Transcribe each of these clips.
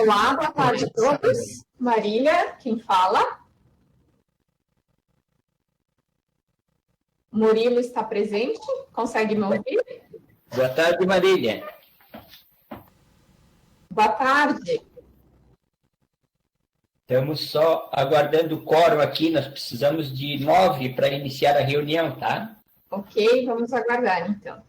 Olá, boa tarde a todos. Marília, quem fala? Murilo está presente? Consegue me ouvir? Boa tarde, Marília. Boa tarde. Estamos só aguardando o quórum aqui, nós precisamos de 9 para iniciar a reunião, tá? Ok, vamos aguardar então.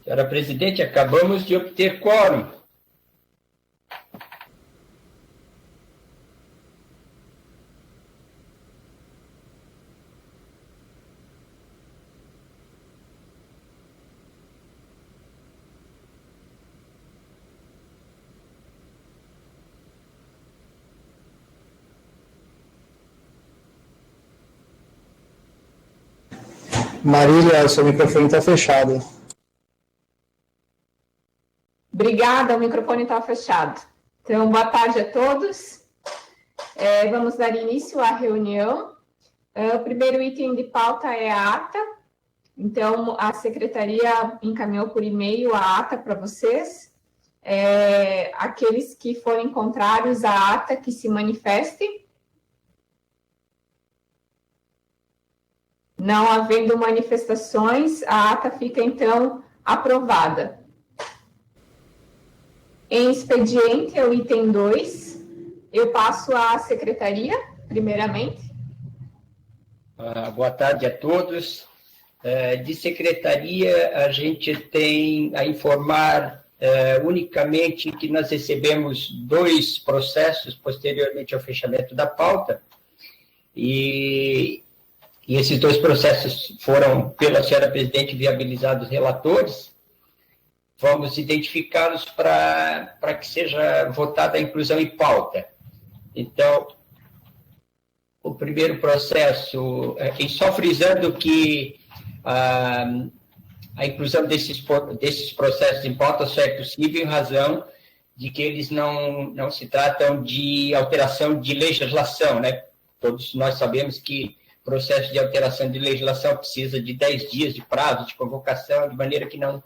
Senhora presidente, acabamos de obter quórum. Marília, seu microfone está fechado. Obrigada, o microfone está fechado. Então, boa tarde a todos. Vamos dar início à reunião. O primeiro item de pauta é a ata. Então, a secretaria encaminhou por e-mail a ata para vocês. Aqueles que forem contrários à ata, que se manifestem. Não havendo manifestações, a ata fica, então, aprovada. Em expediente, é o item 2. Eu passo à secretaria, primeiramente. Boa tarde a todos. De secretaria, a gente tem a informar unicamente que nós recebemos 2 processos posteriormente ao fechamento da pauta. E esses 2 processos foram, pela senhora presidente, viabilizados relatores. Vamos identificá-los para que seja votada a inclusão em pauta. Então, o primeiro processo, e só frisando que a inclusão desses processos em pauta só é possível em razão de que eles não se tratam de alteração de legislação, né? Todos nós sabemos que processo de alteração de legislação precisa de 10 dias de prazo de convocação, de maneira que não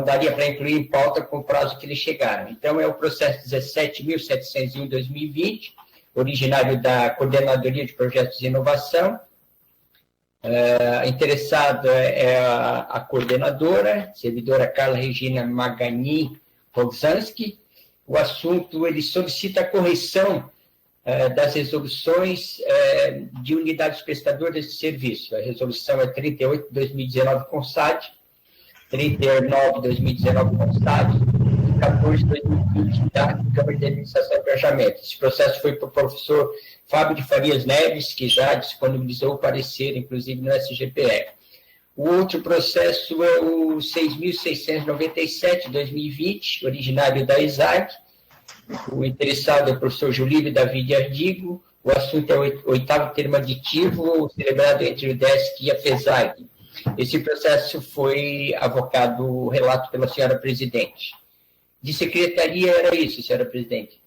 daria para incluir em pauta com o prazo que eles chegaram. Então, é o processo 17.701/2020, originário da Coordenadoria de Projetos de Inovação. Interessada é a coordenadora, servidora Carla Regina Magani Roxanski. O assunto, ele solicita a correção das resoluções de unidades prestadoras de serviço. A resolução é 38/2019 CONSAD, 39/2019 CONSAD e 14/2020 da Câmara de Administração e Planejamento. Esse processo foi para o professor Fábio de Farias Neves, que já disponibilizou o parecer, inclusive, no SGPE. O outro processo é o 6.697/2020, originário da ESAG. O interessado é o professor Julílio David Ardigo. O assunto é o 8º termo aditivo, celebrado entre o DESC e a FESAG. Esse processo foi avocado o relato pela senhora presidente. De secretaria era isso, senhora presidente.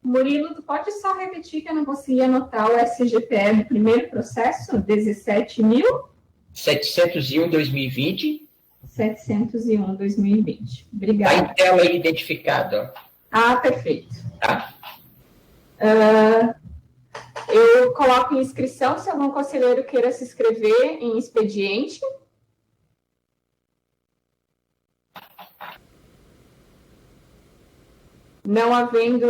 Murilo, tu pode só repetir que eu não consegui anotar o SGPE do primeiro processo, 17.701/2020. 701/2020. Obrigada. Está em tela aí identificado. Perfeito. Tá. Eu coloco em inscrição se algum conselheiro queira se inscrever em expediente. Não havendo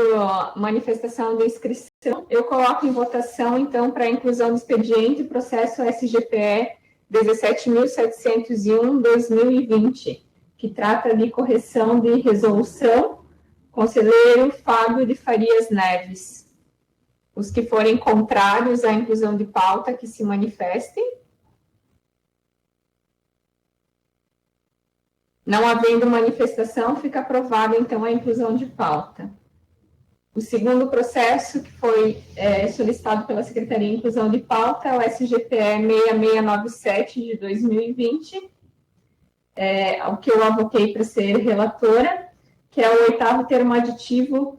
manifestação de inscrição, eu coloco em votação, então, para a inclusão do expediente, processo SGPE 17.701/2020, que trata de correção de resolução, conselheiro Fábio de Farias Neves. Os que forem contrários à inclusão de pauta, que se manifestem. Não havendo manifestação, fica aprovada, então, a inclusão de pauta. O segundo processo, que foi solicitado pela Secretaria de Inclusão de Pauta, é o SGPE 6697/2020, o que eu avoquei para ser relatora, que é o 8º termo aditivo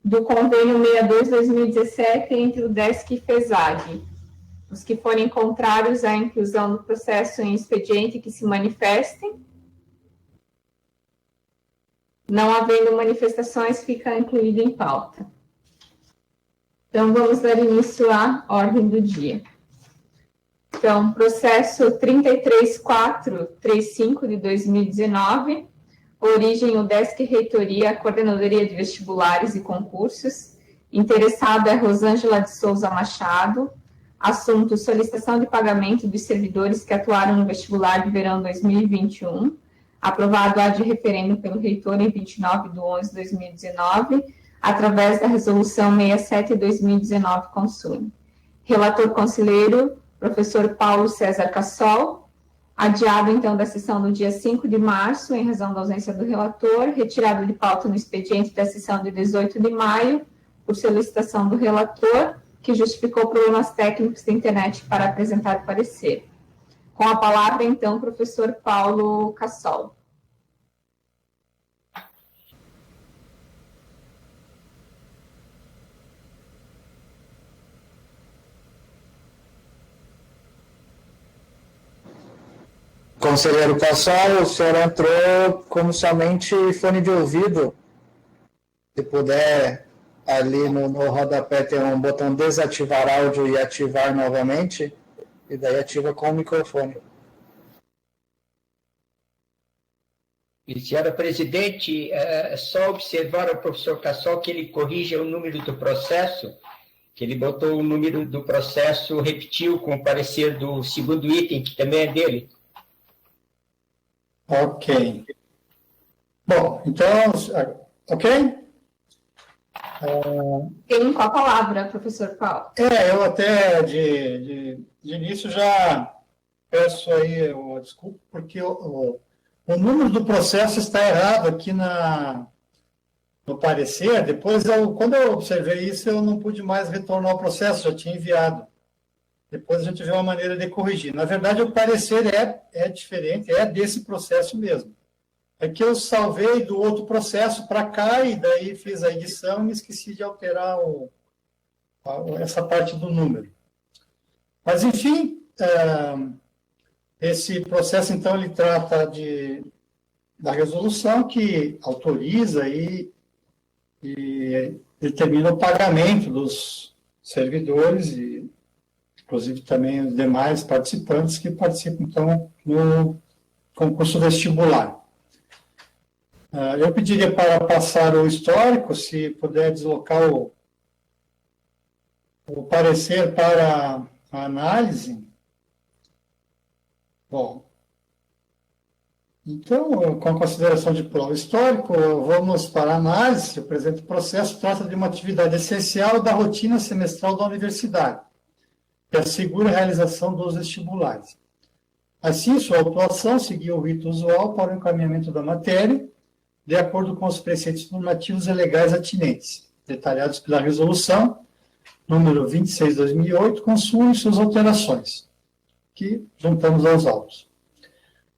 do convênio 62/2017 entre o DESC e FESAG. Os que forem contrários à inclusão do processo em expediente, que se manifestem. Não havendo manifestações, fica incluído em pauta. Então, vamos dar início à ordem do dia. Então, processo 33.435/2019, origem o DESC Reitoria, Coordenadoria de Vestibulares e Concursos. Interessado é Rosângela de Souza Machado. Assunto: solicitação de pagamento dos servidores que atuaram no vestibular de verão 2021. aprovado ad referendo pelo reitor em 29/11/2019, através da resolução 67/2019 Consune. Relator conselheiro, professor Paulo César Cassol, adiado, então, da sessão do dia 5 de março, em razão da ausência do relator, retirado de pauta no expediente da sessão de 18 de maio, por solicitação do relator, que justificou problemas técnicos da internet para apresentar parecer. Com a palavra, então, professor Paulo Cassol. Conselheiro Cassol, o senhor entrou como somente fone de ouvido. Se puder, ali no rodapé tem um botão desativar áudio e ativar novamente, e daí ativa com o microfone. E, senhora presidente, só observar ao professor Cassol que ele corrija o número do processo, que ele botou o número do processo, repetiu com o parecer do segundo item, que também é dele. Ok. Bom, então, ok? Tem com a palavra, professor Paulo. Eu até, de início, já peço aí desculpa, porque o número do processo está errado aqui no parecer. Depois, quando eu observei isso, eu não pude mais retornar o processo, já tinha enviado. Depois a gente vê uma maneira de corrigir. Na verdade, o parecer é diferente, é desse processo mesmo. É que eu salvei do outro processo para cá e daí fiz a edição e me esqueci de alterar essa parte do número. Mas, enfim, esse processo, então, ele trata da resolução que autoriza e determina o pagamento dos servidores e inclusive também os demais participantes que participam, então, no concurso vestibular. Eu pediria para passar o histórico, se puder deslocar o parecer para a análise. Bom, então, com a consideração de prova histórico, vamos para a análise. O presente processo trata de uma atividade essencial da rotina semestral da universidade, que assegura a realização dos vestibulares. Assim, sua atuação seguiu o rito usual para o encaminhamento da matéria, de acordo com os preceitos normativos e legais atinentes, detalhados pela resolução número 26/2008, Consune suas alterações, que juntamos aos autos.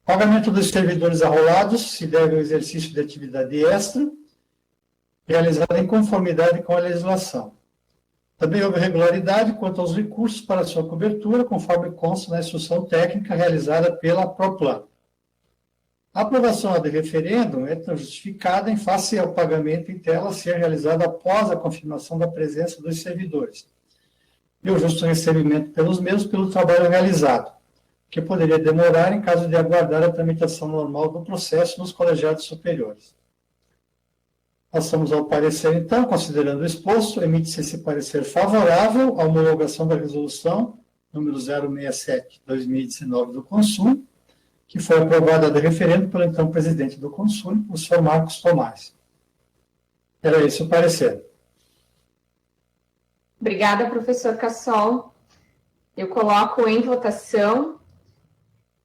Pagamento dos servidores arrolados se deve ao exercício de atividade extra, realizada em conformidade com a legislação. Também houve regularidade quanto aos recursos para sua cobertura, conforme consta na instrução técnica realizada pela Proplan. A aprovação ad referendum é justificada em face ao pagamento em tela ser realizado após a confirmação da presença dos servidores e o justo recebimento pelos mesmos pelo trabalho realizado, que poderia demorar em caso de aguardar a tramitação normal do processo nos colegiados superiores. Passamos ao parecer, então, considerando o exposto, emite-se esse parecer favorável à homologação da resolução número 067/2019 do Consune, que foi aprovada de referendo pelo então presidente do Consune, o senhor Marcos Tomás. Era esse o parecer. Obrigada, professor Cassol. Eu coloco em votação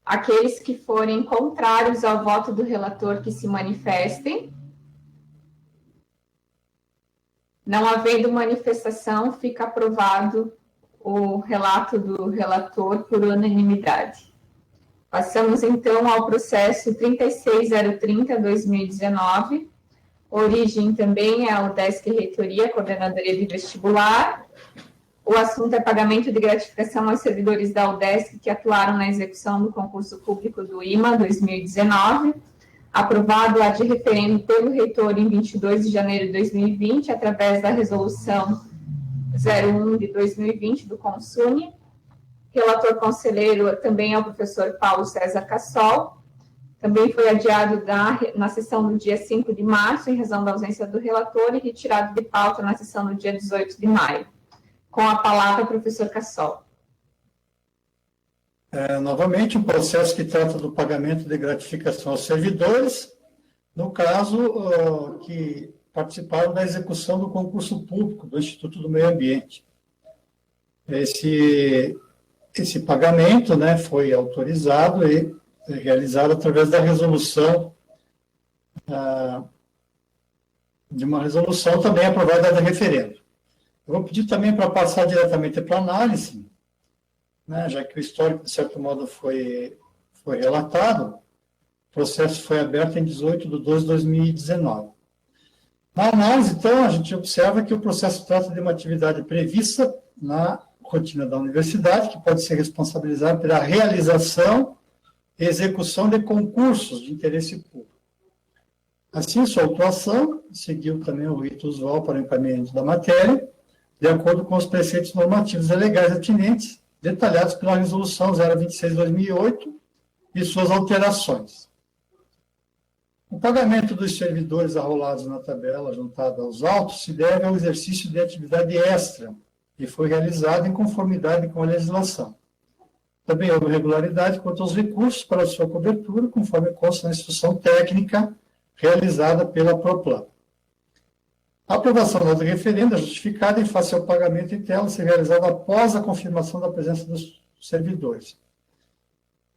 aqueles que forem contrários ao voto do relator que se manifestem. Não havendo manifestação, fica aprovado o relato do relator por unanimidade. Passamos, então, ao processo 36030/2019. Origem também é a UDESC Reitoria, Coordenadoria de Vestibular. O assunto é pagamento de gratificação aos servidores da UDESC que atuaram na execução do concurso público do IMA 2019, aprovado ad referendo pelo reitor em 22 de janeiro de 2020, através da resolução 01/2020 do Consune. Relator conselheiro também é o professor Paulo César Cassol. Também foi adiado na sessão do dia 5 de março, em razão da ausência do relator, e retirado de pauta na sessão do dia 18 de maio. Com a palavra, professor Cassol. Novamente, um processo que trata do pagamento de gratificação aos servidores, no caso que participaram da execução do concurso público do Instituto do Meio Ambiente. Esse pagamento, né, foi autorizado e realizado através da resolução, de uma resolução também aprovada da referendo. Eu vou pedir também para passar diretamente para a análise, né, já que o histórico, de certo modo, foi relatado. O processo foi aberto em 18/12/2019. Na análise, então, a gente observa que o processo trata de uma atividade prevista na rotina da universidade, que pode ser responsabilizada pela realização e execução de concursos de interesse público. Assim, sua autuação seguiu também o rito usual para o encaminhamento da matéria, de acordo com os preceitos normativos e legais atinentes, detalhados pela Resolução 026/2008 e suas alterações. O pagamento dos servidores arrolados na tabela juntada aos autos se deve ao exercício de atividade extra e foi realizado em conformidade com a legislação. Também houve regularidade quanto aos recursos para sua cobertura, conforme consta na instrução técnica realizada pela Proplan. A aprovação da nota referenda é justificada em face ao pagamento em tela ser realizado após a confirmação da presença dos servidores.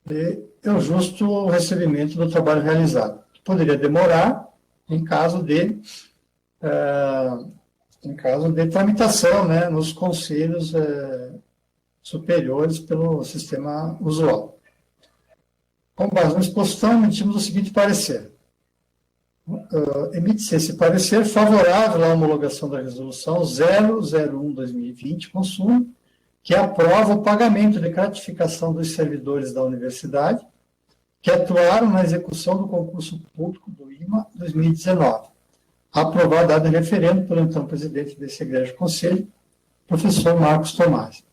E é o justo recebimento do trabalho realizado, que poderia demorar em caso de tramitação, né, nos conselhos superiores pelo sistema usual. Com base no exposto, emitimos o seguinte parecer. Emite-se esse parecer favorável à homologação da resolução 001/2020, consumo, que aprova o pagamento de gratificação dos servidores da universidade que atuaram na execução do concurso público do IMA 2019, aprovada em referendo pelo então presidente desse egrégio conselho, professor Marcos Tomás.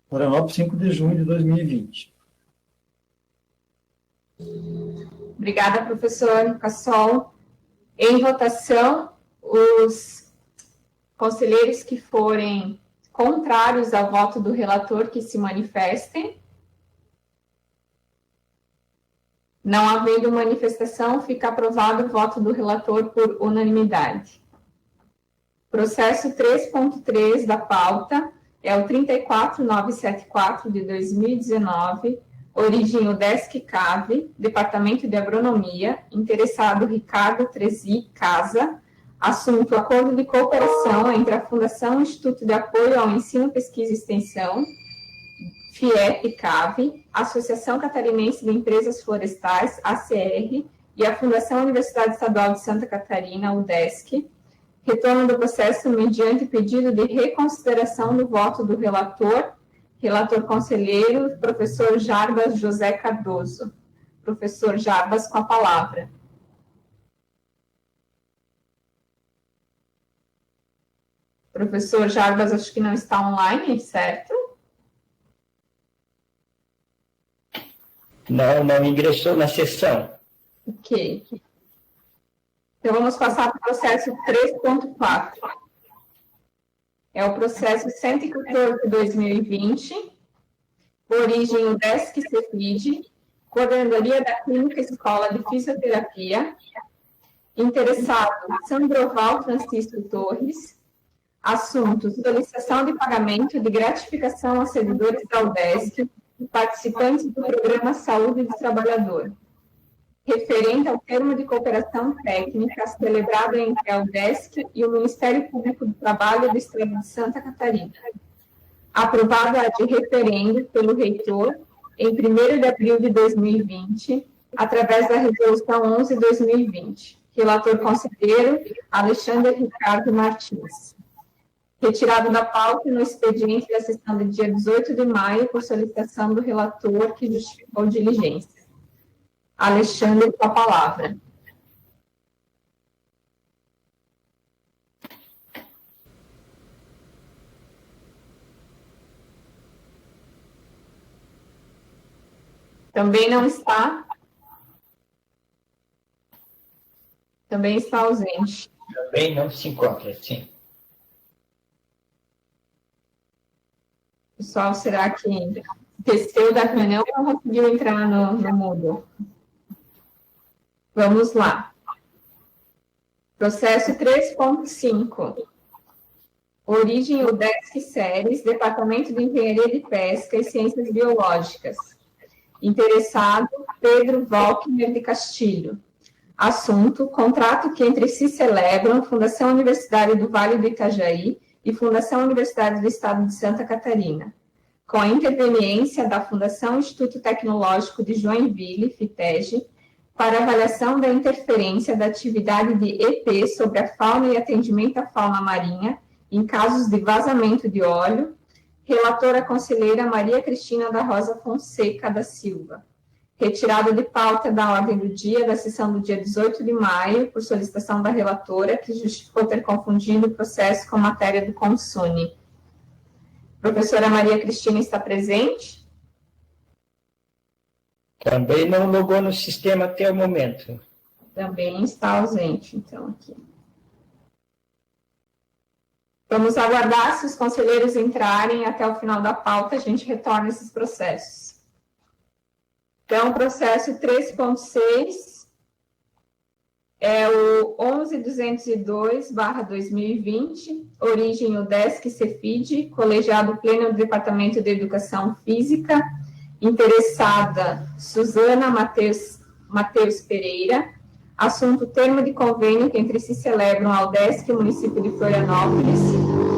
Florianópolis, 5 de junho de 2020. Obrigada, professor Cassol. Em votação, os conselheiros que forem contrários ao voto do relator que se manifestem. Não havendo manifestação, fica aprovado o voto do relator por unanimidade. Processo 3.3 da pauta é o 34974 de 2019, origem UDESC CAV, Departamento de Agronomia, interessado Ricardo Trezi Casa, assunto acordo de cooperação entre a Fundação Instituto de Apoio ao Ensino, Pesquisa e Extensão, FIEP-CAV, Associação Catarinense de Empresas Florestais, ACR, e a Fundação Universidade Estadual de Santa Catarina, UDESC, retorno do processo mediante pedido de reconsideração do voto do relator conselheiro, professor Jarbas José Cardoso. Professor Jarbas, com a palavra. Professor Jarbas, acho que não está online, certo? Não ingressou na sessão. Ok. Então, vamos passar para o processo 3.4. É o processo 114 de 2020, origem UDESC CEFID, Coordenadoria da Clínica Escola de Fisioterapia, interessado Sandroval Francisco Torres, assunto solicitação de pagamento de gratificação aos servidores da UDESC e participantes do Programa Saúde do Trabalhador, referente ao termo de cooperação técnica celebrado entre a UDESC e o Ministério Público do Trabalho do Estado de Santa Catarina, aprovado de referendo pelo reitor em 1º de abril de 2020, através da Resolução 11/2020. Relator conselheiro Alexandre Ricardo Martins. Retirado da pauta no expediente da sessão de dia 18 de maio, por solicitação do relator que justificou diligência. Alexandre, com a palavra. Também não está. Também está ausente. Também não se encontra, sim. Pessoal, será que Esqueceu da reunião ou não conseguiu entrar no Moodle? Vamos lá. Processo 3.5. Origem UDESC Séries, Departamento de Engenharia de Pesca e Ciências Biológicas. Interessado, Pedro Walkner de Castilho. Assunto, contrato que entre si celebram Fundação Universitária do Vale do Itajaí e Fundação Universitária do Estado de Santa Catarina, com a interveniência da Fundação Instituto Tecnológico de Joinville, FITEG, para avaliação da interferência da atividade de EP sobre a fauna e atendimento à fauna marinha em casos de vazamento de óleo, relatora conselheira Maria Cristina da Rosa Fonseca da Silva. Retirada de pauta da ordem do dia da sessão do dia 18 de maio, por solicitação da relatora, que justificou ter confundido o processo com matéria do Consune. Professora Maria Cristina está presente? Também não logou no sistema até o momento. Também está ausente, então, aqui. Vamos aguardar, se os conselheiros entrarem até o final da pauta, a gente retorna esses processos. Então, o processo 3.6 é o 11.202/2020, origem UDESC Cefid, colegiado pleno do Departamento de Educação Física, interessada Suzana Mateus Pereira, assunto termo de convênio que entre si celebram a UDESC e o município de Florianópolis,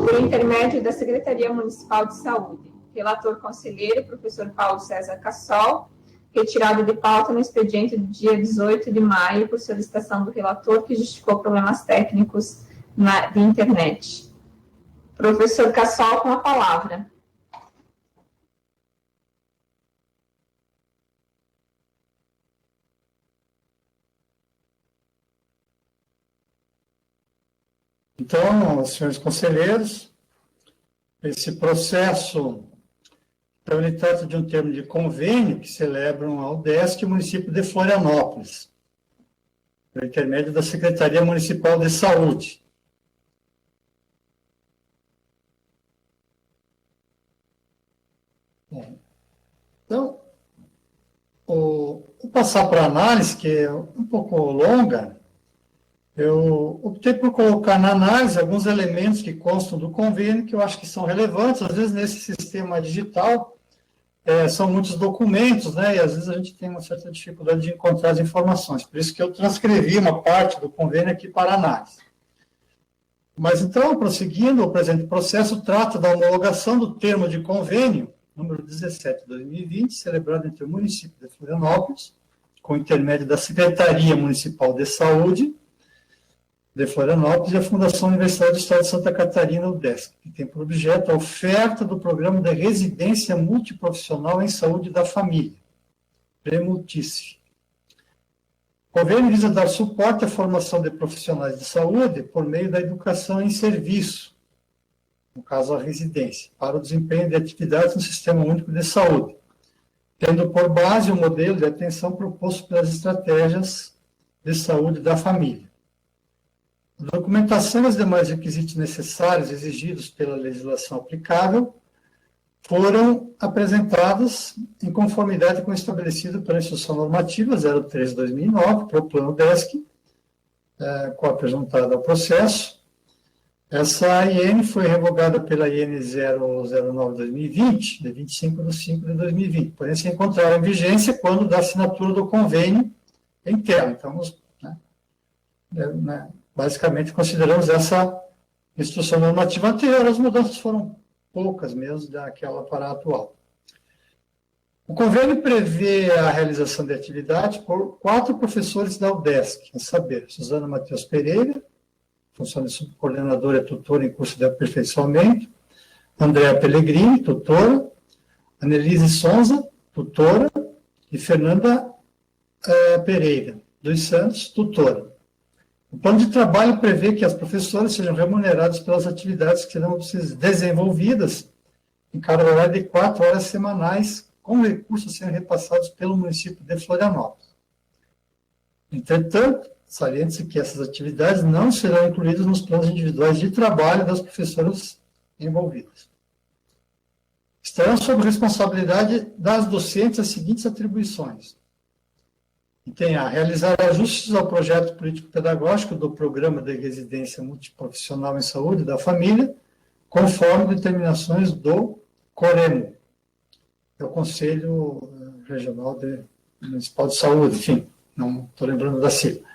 por intermédio da Secretaria Municipal de Saúde. Relator conselheiro, professor Paulo César Cassol, retirado de pauta no expediente do dia 18 de maio, por solicitação do relator, que justificou problemas técnicos de internet. Professor Cassol, com a palavra. Então, senhores conselheiros, esse processo então, ele trata de um termo de convênio que celebram a UDESC e o município de Florianópolis, por intermédio da Secretaria Municipal de Saúde. Então, vou passar para a análise, que é um pouco longa. Eu optei por colocar na análise alguns elementos que constam do convênio, que eu acho que são relevantes. Às vezes, nesse sistema digital, são muitos documentos, né? E às vezes a gente tem uma certa dificuldade de encontrar as informações. Por isso que eu transcrevi uma parte do convênio aqui para análise. Mas então, prosseguindo, o presente processo trata da homologação do termo de convênio, número 17 de 2020, celebrado entre o município de Florianópolis, com intermédio da Secretaria Municipal de Saúde de Florianópolis e a Fundação Universitária do Estado de Santa Catarina, UDESC, que tem por objeto a oferta do Programa de Residência Multiprofissional em Saúde da Família, PREMULTICE. O convênio visa dar suporte à formação de profissionais de saúde por meio da educação em serviço, no caso a residência, para o desempenho de atividades no Sistema Único de Saúde, tendo por base o modelo de atenção proposto pelas estratégias de saúde da família. A documentação e os demais requisitos necessários exigidos pela legislação aplicável foram apresentados em conformidade com o estabelecido pela Instrução Normativa 03/2009, para o Plano DESC, qual apresentada ao processo. Essa IN foi revogada pela IN 009/2020, de 25/5/2020, porém se encontraram em vigência quando da assinatura do convênio interno. Então, basicamente, consideramos essa instrução normativa anterior, as mudanças foram poucas mesmo daquela para a atual. O convênio prevê a realização de atividades por 4 professores da UDESC, a saber, Suzana Mateus Pereira, função de subcoordenadora e tutora em curso de aperfeiçoamento, Andréa Pellegrini, tutora, Annelise Sonza, tutora, e Fernanda Pereira dos Santos, tutora. O plano de trabalho prevê que as professoras sejam remuneradas pelas atividades que serão desenvolvidas em cada horário de 4 horas semanais, com recursos sendo repassados pelo município de Florianópolis. Entretanto, saliente-se que essas atividades não serão incluídas nos planos individuais de trabalho das professoras envolvidas. estarão sob responsabilidade das docentes as seguintes atribuições. E tem a realizar ajustes ao projeto político-pedagógico do Programa de Residência Multiprofissional em Saúde da Família, conforme determinações do COREMO, é o Conselho Regional Municipal de Saúde, enfim, não estou lembrando da sigla.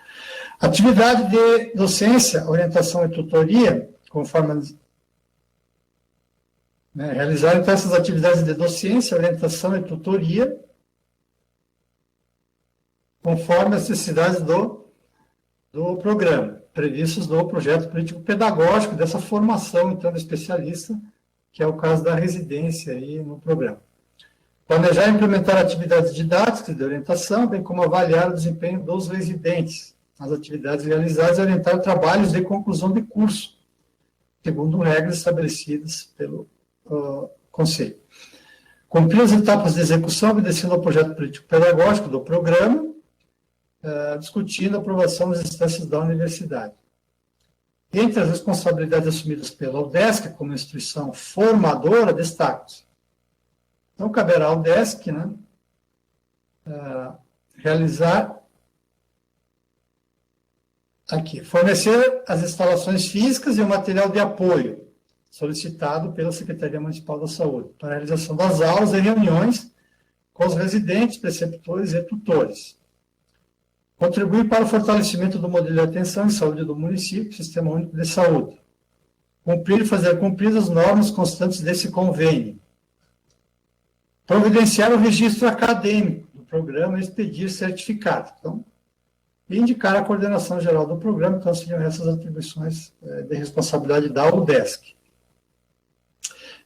Atividade de docência, orientação e tutoria, conforme realizar então essas atividades de docência, orientação e tutoria, conforme as necessidades do programa, previstos no projeto político-pedagógico, dessa formação, então, do especialista, que é o caso da residência aí no programa. Planejar e implementar atividades didáticas de orientação, bem como avaliar o desempenho dos residentes nas atividades realizadas e orientar trabalhos de conclusão de curso, segundo regras estabelecidas pelo Conselho. Cumprir as etapas de execução, obedecendo ao projeto político-pedagógico do programa, discutindo a aprovação das instâncias da universidade. Entre as responsabilidades assumidas pela UDESC como instituição formadora, destaque. Então, caberá ao UDESC, realizar fornecer as instalações físicas e o material de apoio solicitado pela Secretaria Municipal da Saúde para a realização das aulas e reuniões com os residentes, preceptores e tutores. Contribuir para o fortalecimento do modelo de atenção em saúde do município, Sistema Único de Saúde. Cumprir e fazer cumprir as normas constantes desse convênio. Providenciar o registro acadêmico do programa e expedir certificado. Então, indicar a coordenação geral do programa, então seriam essas atribuições de responsabilidade da UDESC.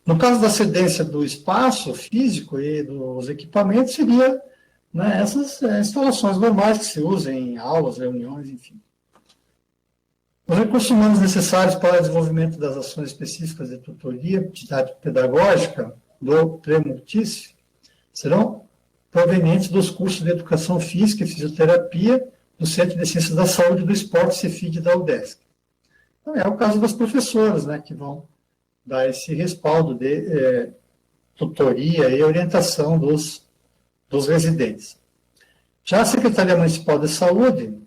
No caso da cedência do espaço físico e dos equipamentos, seria essas instalações normais que se usam em aulas, reuniões, enfim. Os recursos humanos necessários para o desenvolvimento das ações específicas de tutoria didático-pedagógica do Premultice serão provenientes dos cursos de Educação Física e Fisioterapia do Centro de Ciências da Saúde e do Esporte, CEFID da UDESC. Então, é o caso das professoras, que vão dar esse respaldo de tutoria e orientação dos residentes. Já a Secretaria Municipal de Saúde,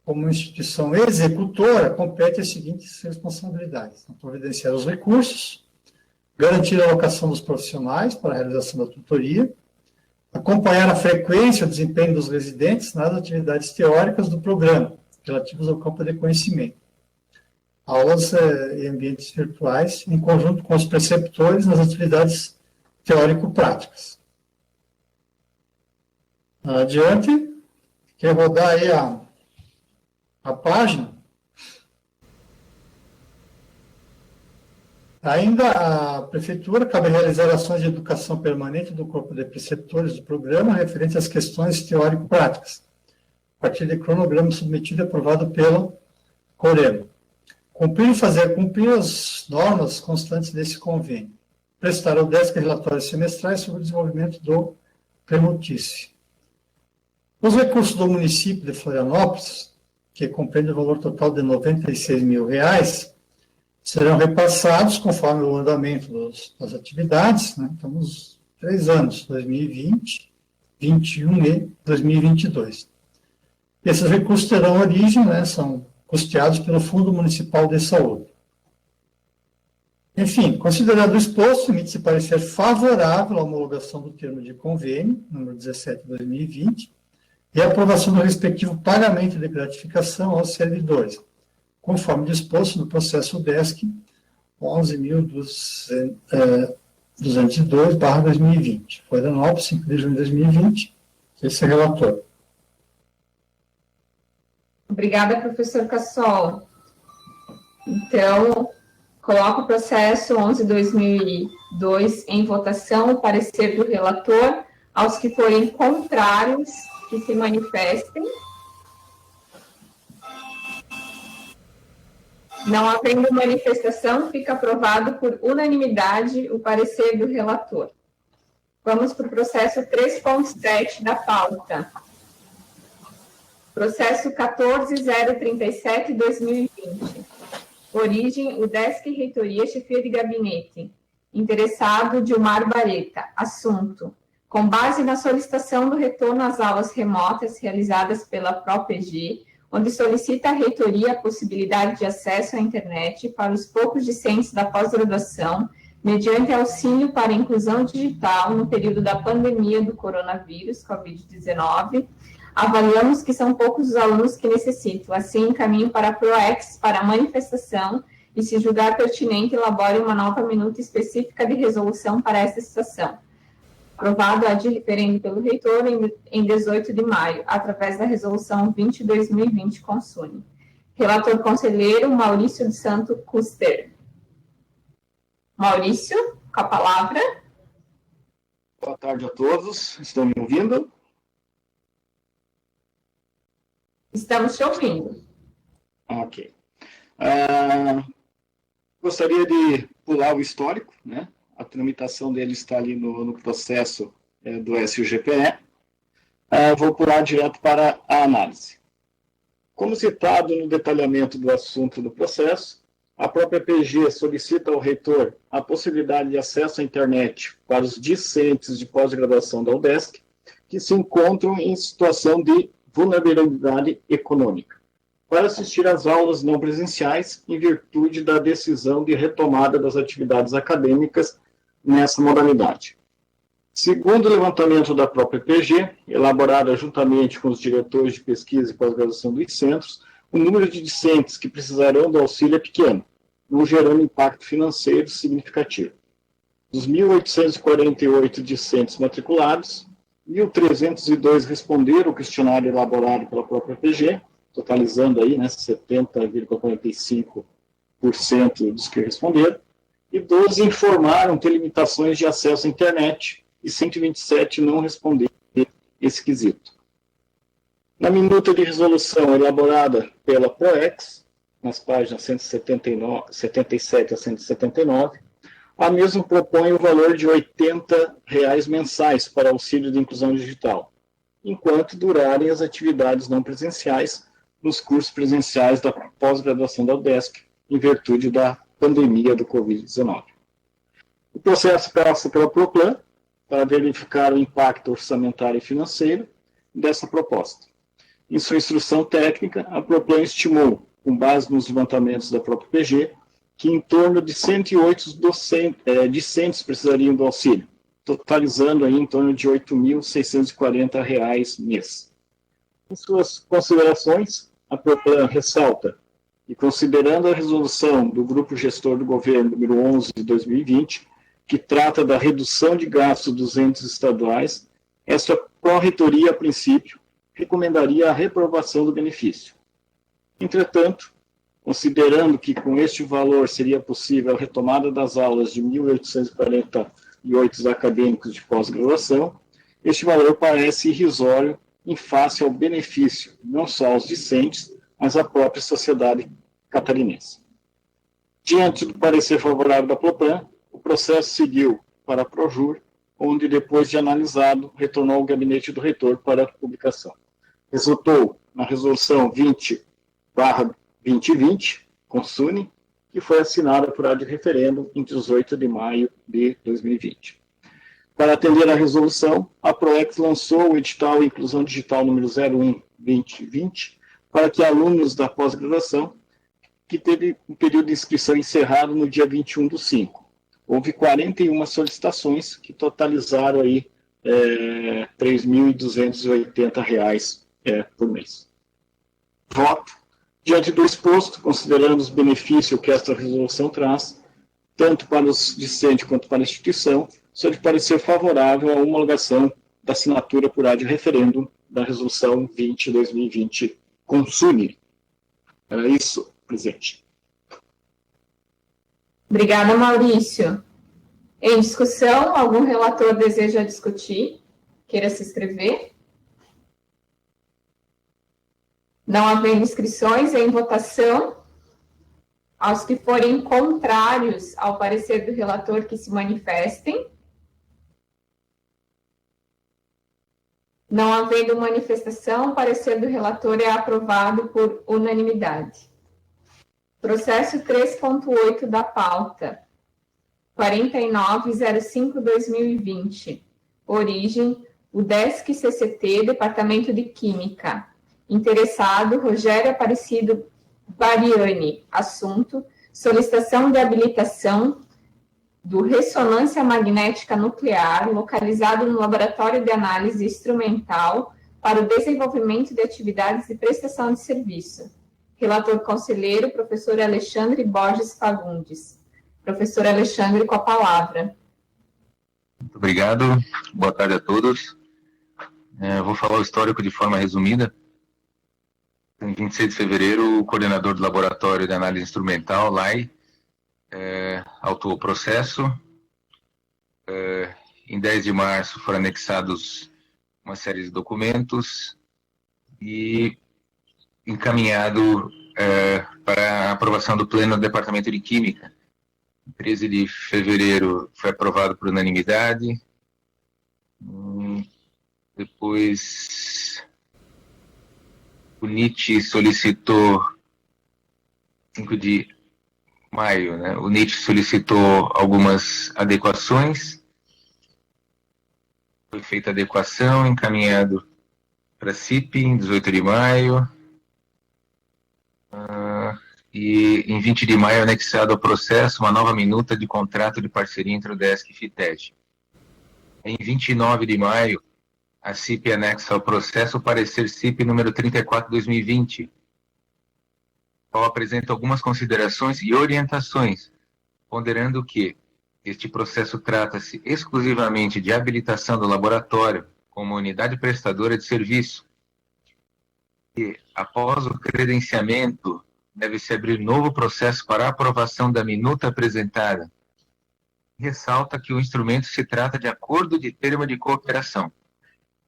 como instituição executora, compete as seguintes responsabilidades: providenciar os recursos, garantir a alocação dos profissionais para a realização da tutoria, acompanhar a frequência e o desempenho dos residentes nas atividades teóricas do programa, relativas ao campo de conhecimento, aulas e ambientes virtuais, em conjunto com os preceptores nas atividades teórico-práticas. Adiante, quer rodar aí a página. Ainda a Prefeitura cabe realizar ações de educação permanente do corpo de preceptores do programa referente às questões teórico-práticas, a partir de cronograma submetido e aprovado pelo COREMO. Cumprir e fazer cumprir as normas constantes desse convênio. Prestar ao UDESC relatórios semestrais sobre o desenvolvimento do Premultice. Os recursos do município de Florianópolis, que compreende o valor total de R$ 96 mil, serão repassados conforme o andamento das atividades, Estamos 3 anos, 2020, 2021 e 2022. Esses recursos terão origem, são custeados pelo Fundo Municipal de Saúde. Enfim, considerado o exposto, emite-se parecer favorável à homologação do termo de convênio, número 17/2020, e a aprovação do respectivo pagamento de gratificação aos servidores, conforme disposto no processo UDESC 11.202/2020. Florianópolis, 5 de junho de 2020, esse é o relatório. Obrigada, professor Cassol. Então, coloco o processo 11/2002 em votação, o parecer do relator. Aos que forem contrários, que se manifestem. Não havendo manifestação, fica aprovado por unanimidade o parecer do relator. Vamos para o processo 3.7 da pauta. Processo 14.037/2020. Origem, UDESC Reitoria, Chefia de Gabinete. Interessado, Dilmar Bareta. Assunto: com base na solicitação do retorno às aulas remotas realizadas pela ProPG, onde solicita à reitoria a possibilidade de acesso à internet para os poucos discentes da pós-graduação, mediante auxílio para a inclusão digital no período da pandemia do coronavírus, Covid-19, avaliamos que são poucos os alunos que necessitam, assim encaminho para a PROEX para a manifestação e, se julgar pertinente, elabore uma nova minuta específica de resolução para esta situação. Aprovado ad referendo pelo reitor em 18 de maio, através da resolução 20/2020, Consune. Relator conselheiro Maurício de Santo Custer. Maurício, com a palavra. Boa tarde a todos. Estão me ouvindo? Estamos te ouvindo. Ok. Gostaria de pular o histórico, né? A tramitação dele está ali no processo do SUGPE. Vou pular direto para a análise. Como citado no detalhamento do assunto do processo, a própria PG solicita ao reitor a possibilidade de acesso à internet para os discentes de pós-graduação da UDESC que se encontram em situação de vulnerabilidade econômica, para assistir às aulas não presenciais em virtude da decisão de retomada das atividades acadêmicas nessa modalidade. Segundo o levantamento da própria PG, elaborada juntamente com os diretores de pesquisa e pós-graduação dos centros, o número de discentes que precisarão do auxílio é pequeno, não gerando impacto financeiro significativo. Dos 1.848 discentes matriculados, 1.302 responderam o questionário elaborado pela própria PG, totalizando aí, 70,45% dos que responderam, e 12 informaram ter limitações de acesso à internet, e 127 não responderam esse quesito. Na minuta de resolução elaborada pela PROEX, nas páginas 177 a 179, a mesma propõe o valor de R$ 80 mensais para auxílio de inclusão digital, enquanto durarem as atividades não presenciais nos cursos presenciais da pós-graduação da UDESC, em virtude da pandemia do Covid-19. O processo passa pela Proplan para verificar o impacto orçamentário e financeiro dessa proposta. Em sua instrução técnica, a Proplan estimou, com base nos levantamentos da própria PG, que em torno de 108 discentes precisariam do auxílio, totalizando aí em torno de R$ 8.640 mês. Em suas considerações, a Proplan ressalta que, considerando a resolução do Grupo Gestor do Governo número 11 de 2020, que trata da redução de gastos dos entes estaduais, essa pró-reitoria, a princípio, recomendaria a reprovação do benefício. Entretanto, considerando que com este valor seria possível a retomada das aulas de 1.848 acadêmicos de pós-graduação, este valor parece irrisório em face ao benefício, não só aos discentes, mas à própria sociedade catarinense. Diante do parecer favorável da Proplan, o processo seguiu para a Projur, onde, depois de analisado, retornou ao gabinete do reitor para a publicação. Resultou na resolução 20/2020, Consune, que foi assinada por ad referendo em 18 de maio de 2020. Para atender à resolução, a PROEX lançou o edital Inclusão Digital número 01/2020 para que alunos da pós-graduação, que teve um período de inscrição encerrado no dia 21/5. Houve 41 solicitações que totalizaram aí R$ 3.280 por mês. Voto. Diante do exposto, considerando os benefícios que esta resolução traz, tanto para os discentes quanto para a instituição, sou de parecer favorável à homologação da assinatura por ad referendo da resolução 20/2020 Consune. Era isso, presidente. Obrigada, Maurício. Em discussão, algum relator deseja discutir? Queira se inscrever? Não havendo inscrições, em votação, aos que forem contrários ao parecer do relator que se manifestem. Não havendo manifestação, o parecer do relator é aprovado por unanimidade. Processo 3.8 da pauta. 4905-2020. Origem, UDESC CCT, Departamento de Química. Interessado, Rogério Aparecido Bariani. Assunto, solicitação de habilitação do ressonância magnética nuclear, localizado no Laboratório de Análise Instrumental para o desenvolvimento de atividades de prestação de serviço. Relator conselheiro, professor Alexandre Borges Fagundes. Professor Alexandre, com a palavra. Muito obrigado. Boa tarde a todos. Vou falar o histórico de forma resumida. Em 26 de fevereiro, o coordenador do Laboratório de Análise Instrumental, LAI, autuou o processo. Em 10 de março foram anexados uma série de documentos e encaminhado para a aprovação do Pleno do Departamento de Química. Em 13 de fevereiro foi aprovado por unanimidade. Depois, o NIT solicitou, 5 de maio, né? O NIT solicitou algumas adequações. Foi feita a adequação, encaminhado para a CIP em 18 de maio. E em 20 de maio, anexado ao processo, uma nova minuta de contrato de parceria entre o DESC e FITED. Em 29 de maio, a CIP anexa ao processo o parecer CIP número 34/2020, qual apresenta algumas considerações e orientações, ponderando que este processo trata-se exclusivamente de habilitação do laboratório como unidade prestadora de serviço, e, após o credenciamento, deve-se abrir novo processo para aprovação da minuta apresentada. Ressalta que o instrumento se trata de acordo de termo de cooperação,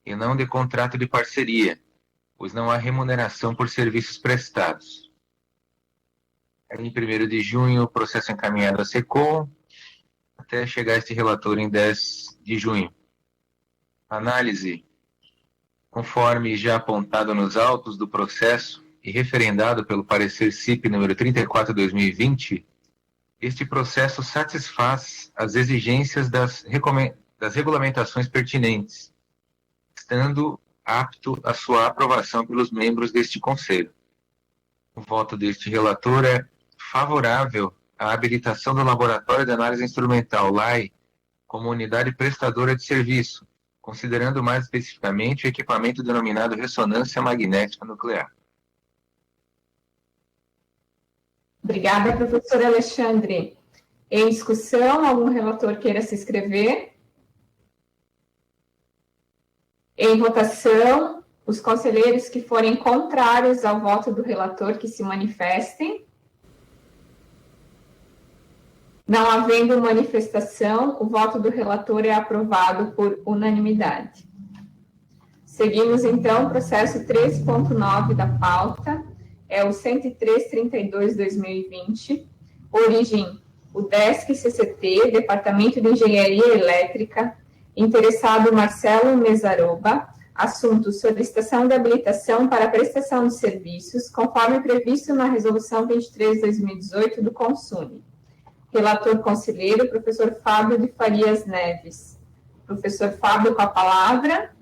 e não de contrato de parceria, pois não há remuneração por serviços prestados. Em 1º de junho, o processo encaminhado a SECOM, até chegar este relatório em 10 de junho. Análise. Conforme já apontado nos autos do processo e referendado pelo parecer CIP número 34/2020, este processo satisfaz as exigências das regulamentações pertinentes, estando apto à sua aprovação pelos membros deste Conselho. O voto deste relator é favorável à habilitação do Laboratório de Análise Instrumental, LAI, como unidade prestadora de serviço, considerando mais especificamente o equipamento denominado ressonância magnética nuclear. Obrigada, professor Alexandre. Em discussão, algum relator queira se inscrever? Em votação, os conselheiros que forem contrários ao voto do relator que se manifestem. Não havendo manifestação, o voto do relator é aprovado por unanimidade. Seguimos, então, o processo 3.9 da pauta, é o 103/32/2020, origem, UDESC CCT, Departamento de Engenharia Elétrica, interessado Marcelo Mesaroba, assunto, solicitação de habilitação para prestação de serviços, conforme previsto na Resolução 23/2018 do CONSUNE. Relator conselheiro, professor Fábio de Farias Neves. Professor Fábio, com a palavra.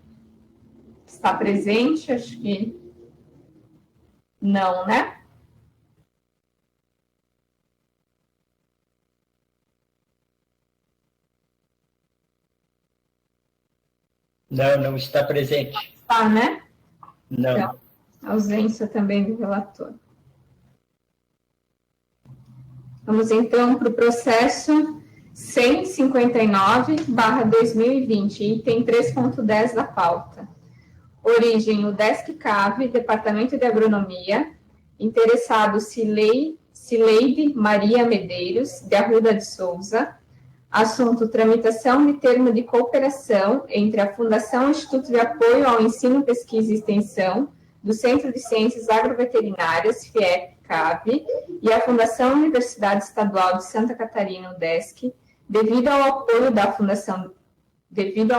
Está presente? Acho que não, né? Não está presente. Está, né? Não. Então, ausência também do relator. Vamos, então, para o processo 159/2020, item 3.10 da pauta. Origem, UDESC CAV, Departamento de Agronomia, interessado Cileide Maria Medeiros, de Arruda de Souza. Assunto, tramitação de termo de cooperação entre a Fundação Instituto de Apoio ao Ensino, Pesquisa e Extensão do Centro de Ciências Agroveterinárias, FIEP-CAV, e a Fundação Universidade Estadual de Santa Catarina, UDESC, devido ao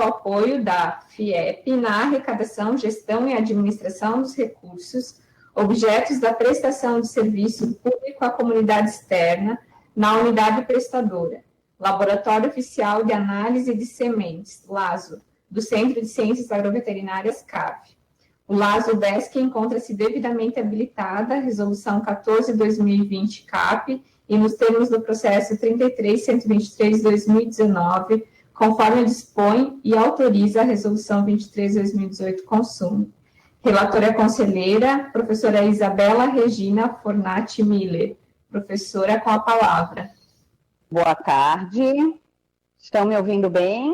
apoio da FIEP na arrecadação, gestão e administração dos recursos, objetos da prestação de serviço público à comunidade externa, na unidade prestadora, Laboratório Oficial de Análise de Sementes, LASO, do Centro de Ciências Agroveterinárias, CAV. O LASO-DESC encontra-se devidamente habilitada, Resolução 14/2020 CAP, e nos termos do processo 33.123/2019, conforme dispõe e autoriza a Resolução 23/2018 Consumo. Relatora conselheira, professora Isabela Regina Fornati Miller. Professora, com a palavra. Boa tarde. Estão me ouvindo bem?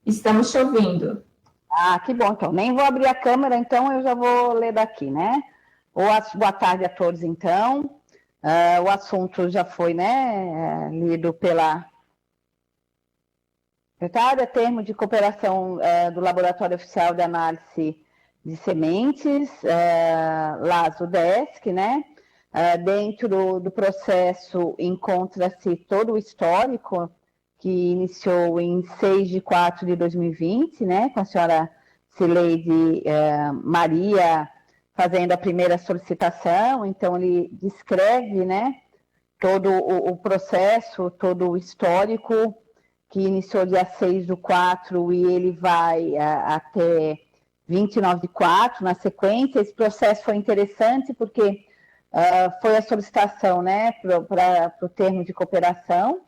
Estamos te ouvindo. Ah, que bom, então. Nem vou abrir a câmera, então eu já vou ler daqui, né? Boa tarde a todos, então. O assunto já foi, né, lido pela secretária, termo de cooperação do Laboratório Oficial de Análise de Sementes, LASO-DESC, né? Dentro do processo encontra-se todo o histórico que iniciou em 6/4/2020, né, com a senhora Cileide Maria fazendo a primeira solicitação. Então, ele descreve, né, todo o processo, todo o histórico, que iniciou dia 6/4 e ele vai até 29/4, na sequência. Esse processo foi interessante porque foi a solicitação, né, para o termo de cooperação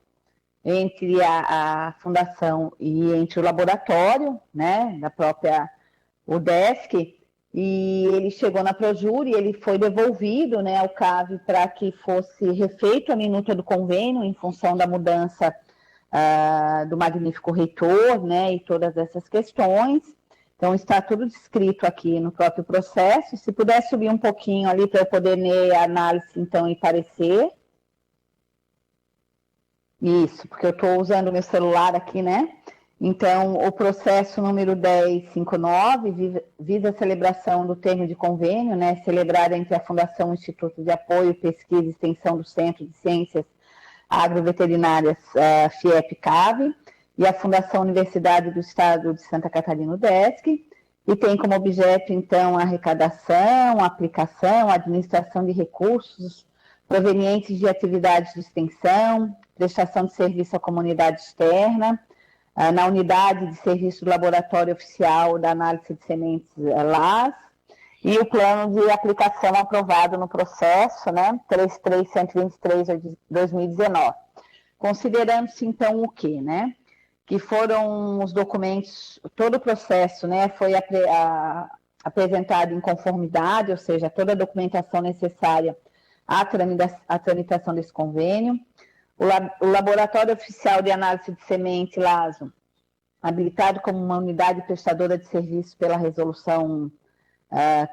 entre a fundação e entre o laboratório, né, da própria UDESC, e ele chegou na Projur e ele foi devolvido, né, ao CAV para que fosse refeito a minuta do convênio em função da mudança do magnífico reitor, né, e todas essas questões. Então, está tudo descrito aqui no próprio processo. Se puder subir um pouquinho ali para eu poder ler a análise, então, e parecer. Isso, porque eu estou usando o meu celular aqui, né? Então, o processo número 1059 visa a celebração do termo de convênio, né? Celebrado entre a Fundação Instituto de Apoio, Pesquisa e Extensão do Centro de Ciências Agroveterinárias, FIEP-CAV, e a Fundação Universidade do Estado de Santa Catarina, UDESC, e tem como objeto, então, a arrecadação, a aplicação, a administração de recursos provenientes de atividades de extensão, prestação de serviço à comunidade externa, na unidade de serviço do Laboratório Oficial da Análise de Sementes, LAS, e o plano de aplicação aprovado no processo, né, 33.123/2019. Considerando-se, então, o quê, né? Que foram os documentos, todo o processo, né, foi apresentado em conformidade, ou seja, toda a documentação necessária à tramitação desse convênio. O Laboratório Oficial de Análise de Semente, LASO, habilitado como uma unidade prestadora de serviço pela resolução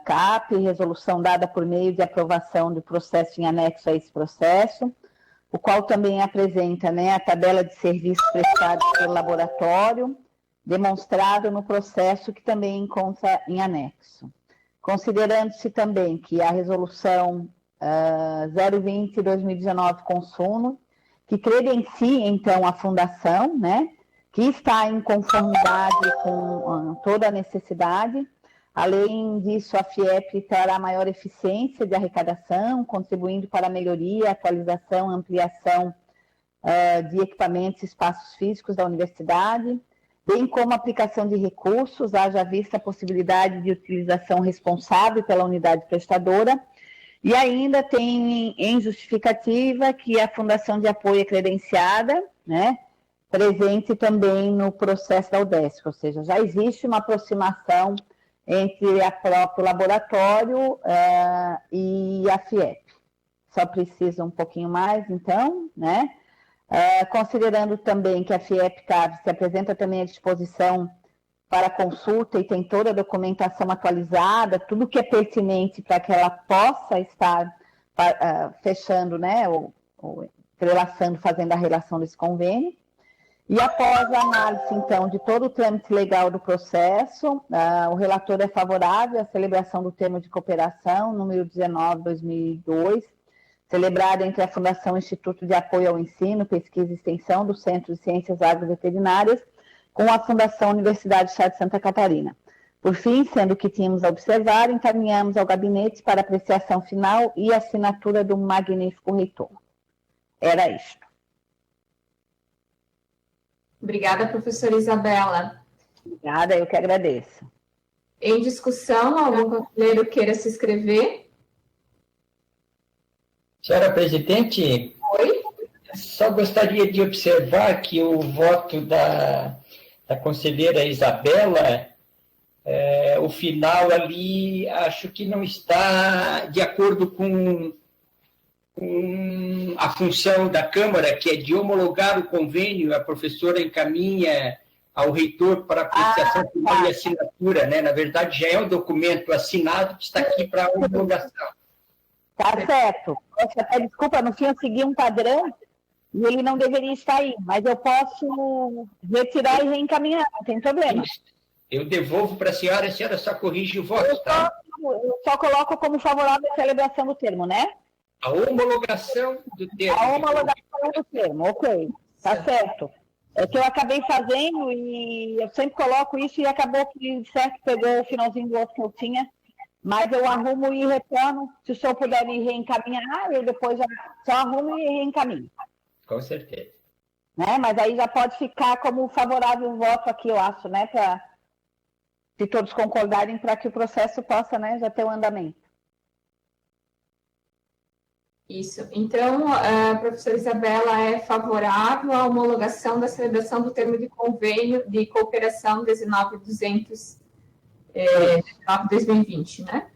CAP, resolução dada por meio de aprovação do processo em anexo a esse processo, o qual também apresenta, né, a tabela de serviços prestados pelo laboratório, demonstrado no processo que também encontra em anexo. Considerando-se também que a resolução 020/2019 Consumo, que credencia, então, a fundação, né, que está em conformidade com toda a necessidade. Além disso, a FIEP trará maior eficiência de arrecadação, contribuindo para a melhoria, atualização, ampliação de equipamentos e espaços físicos da universidade, bem como a aplicação de recursos, haja vista a possibilidade de utilização responsável pela unidade prestadora. E ainda tem em justificativa que a Fundação de Apoio é credenciada, né, presente também no processo da UDESC, ou seja, já existe uma aproximação entre a próprio laboratório e a FIEP. Só precisa um pouquinho mais, então, né? Considerando também que a FIEP-CAV se apresenta também à disposição para consulta e tem toda a documentação atualizada, tudo que é pertinente para que ela possa estar fechando, né, ou entrelaçando, fazendo a relação desse convênio. E após a análise, então, de todo o trâmite legal do processo, o relator é favorável à celebração do termo de cooperação, número 19/2002, celebrado entre a Fundação Instituto de Apoio ao Ensino, Pesquisa e Extensão do Centro de Ciências Agroveterinárias, com a Fundação Universidade do Estado de Santa Catarina. Por fim, sendo o que tínhamos a observar, encaminhamos ao gabinete para apreciação final e assinatura do magnífico reitor. Era isto. Obrigada, professora Isabela. Obrigada, eu que agradeço. Em discussão, algum conselheiro queira se inscrever? Senhora presidente, Oi? só gostaria de observar que o voto da conselheira Isabela, o final ali, acho que não está de acordo com a função da Câmara, que é de homologar o convênio. A professora encaminha ao reitor para apreciação final e assinatura, né? Na verdade, já é um documento assinado que está aqui para homologação. Tá certo. Poxa, até desculpa, no fim eu segui um padrão e ele não deveria estar aí, mas eu posso retirar e reencaminhar, não tem problema. Eu devolvo para a senhora só corrige o voto, tá? Eu só coloco como favorável a celebração do termo, né? A homologação do termo. A homologação do termo, ok. Tá certo. É que eu acabei fazendo e eu sempre coloco isso e acabou que certo pegou o finalzinho do outro que eu tinha. Mas eu arrumo e retorno. Se o senhor puder me reencaminhar, eu depois só arrumo e reencaminho. Com certeza. Né? Mas aí já pode ficar como favorável o voto aqui, eu acho, né? Se todos concordarem, para que o processo possa, né, já ter um andamento. Isso. Então, a professora Isabela é favorável à homologação da celebração do termo de convênio de cooperação 19.2020, né?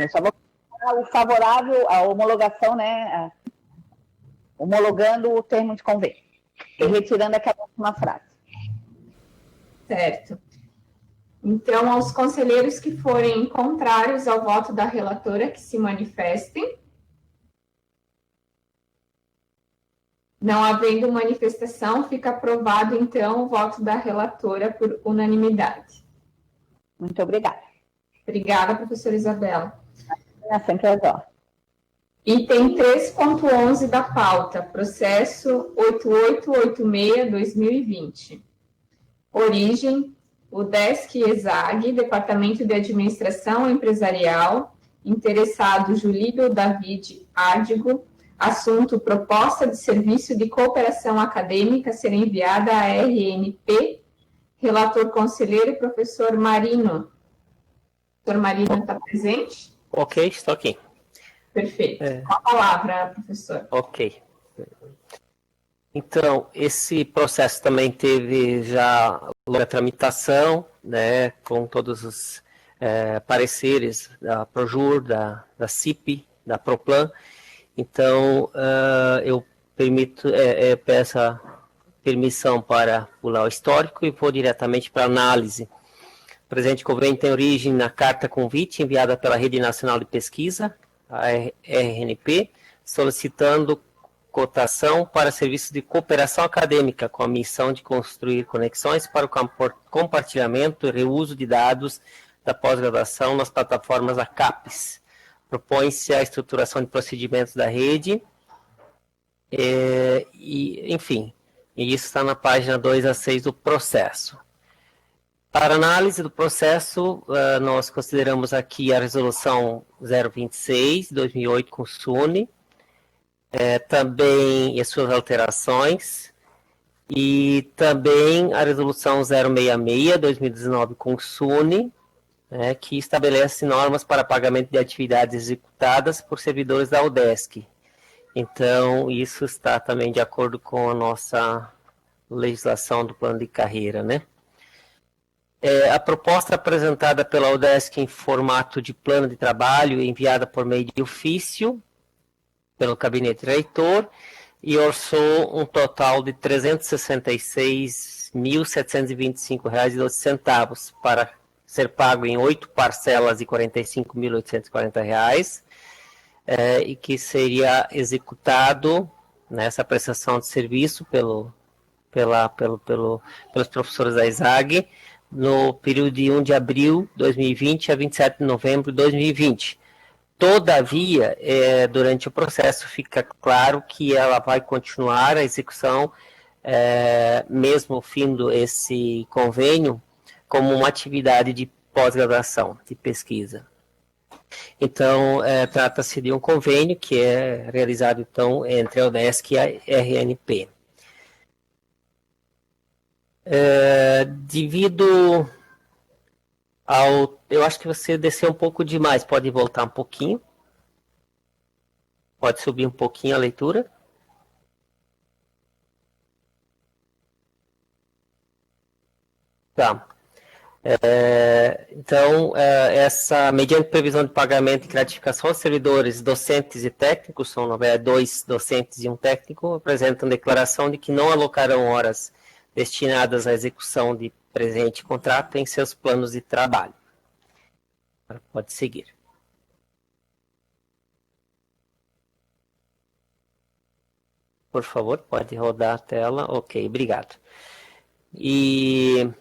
Eu só vou colocar o favorável à homologação, né? Homologando o termo de convênio. E retirando aquela última frase. Certo. Então, aos conselheiros que forem contrários ao voto da relatora, que se manifestem. Não havendo manifestação, fica aprovado, então, o voto da relatora por unanimidade. Muito obrigada. Obrigada, professora Isabela. É sempre as ordens. Item 3.11 da pauta, processo 8886-2020. Origem, o DESC-ESAG, Departamento de Administração Empresarial, interessado Julíbio David Ardigo, assunto proposta de serviço de cooperação acadêmica ser enviada à RNP, relator conselheiro professor Marino. Professor Marino está presente? Ok, estou aqui. Perfeito. Com a palavra, professor. Ok. Então, esse processo também teve já longa tramitação, né, com todos os pareceres da Projur, da CIP, da Proplan. Então, eu peço a permissão para pular o histórico e vou diretamente para a análise. O presente convênio tem origem na carta convite enviada pela Rede Nacional de Pesquisa, a RNP, solicitando cotação para serviços de cooperação acadêmica com a missão de construir conexões para o compartilhamento e reuso de dados da pós-graduação nas plataformas da CAPES. Propõe-se a estruturação de procedimentos da rede, enfim, e isso está na página 2 a 6 do processo. Para análise do processo, nós consideramos aqui a resolução 026, 2008, com SUNE, também as suas alterações, e também a resolução 066, 2019, com SUNE, que estabelece normas para pagamento de atividades executadas por servidores da UDESC. Então, isso está também de acordo com a nossa legislação do plano de carreira, né? A proposta apresentada pela UDESC em formato de plano de trabalho, enviada por meio de ofício pelo gabinete reitor, e orçou um total de R$ 366.725,12 para ser pago em 8 parcelas de R$ 45.840, e que seria executado nessa prestação de serviço pelos professores da ESAG, no período de 1 de abril de 2020 a 27 de novembro de 2020. Todavia, durante o processo fica claro que ela vai continuar a execução, mesmo findo esse convênio, como uma atividade de pós-graduação, de pesquisa. Então, trata-se de um convênio que é realizado, então, entre a UDESC e a RNP. Devido ao... Eu acho que você desceu um pouco demais. Pode voltar um pouquinho. Pode subir um pouquinho a leitura. Tá. Então, essa, mediante previsão de pagamento e gratificação aos servidores docentes e técnicos, são 2 docentes e um técnico, apresentam declaração de que não alocarão horas destinadas à execução de presente contrato em seus planos de trabalho. Pode seguir. Por favor, pode rodar a tela. Ok, obrigado. E...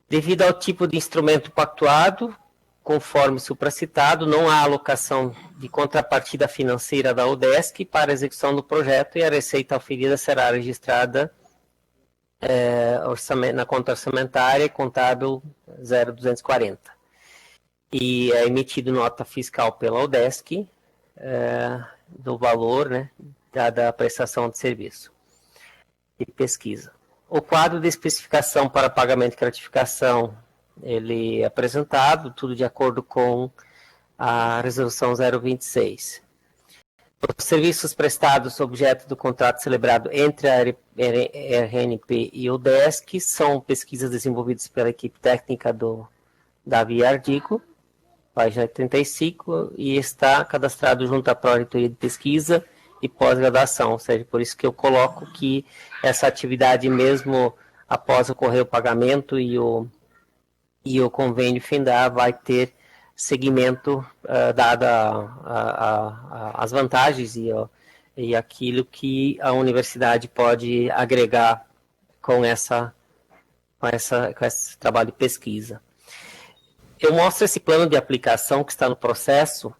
devido ao tipo de instrumento pactuado, conforme supracitado, não há alocação de contrapartida financeira da UDESC para a execução do projeto e a receita oferida será registrada na conta orçamentária contábil 0240. E é emitido nota fiscal pela UDESC do valor, né, da prestação de serviço e pesquisa. O quadro de especificação para pagamento e gratificação, ele é apresentado, tudo de acordo com a resolução 026. Os serviços prestados objeto do contrato celebrado entre a RNP e o DESC são pesquisas desenvolvidas pela equipe técnica do Davi Ardico, página 35, e está cadastrado junto à Pró-Reitoria de Pesquisa e pós-graduação, ou seja, por isso que eu coloco que essa atividade mesmo após ocorrer o pagamento e o convênio findar vai ter seguimento dada as vantagens e aquilo que a universidade pode agregar com esse trabalho de pesquisa. Eu mostro esse plano de aplicação que está no processo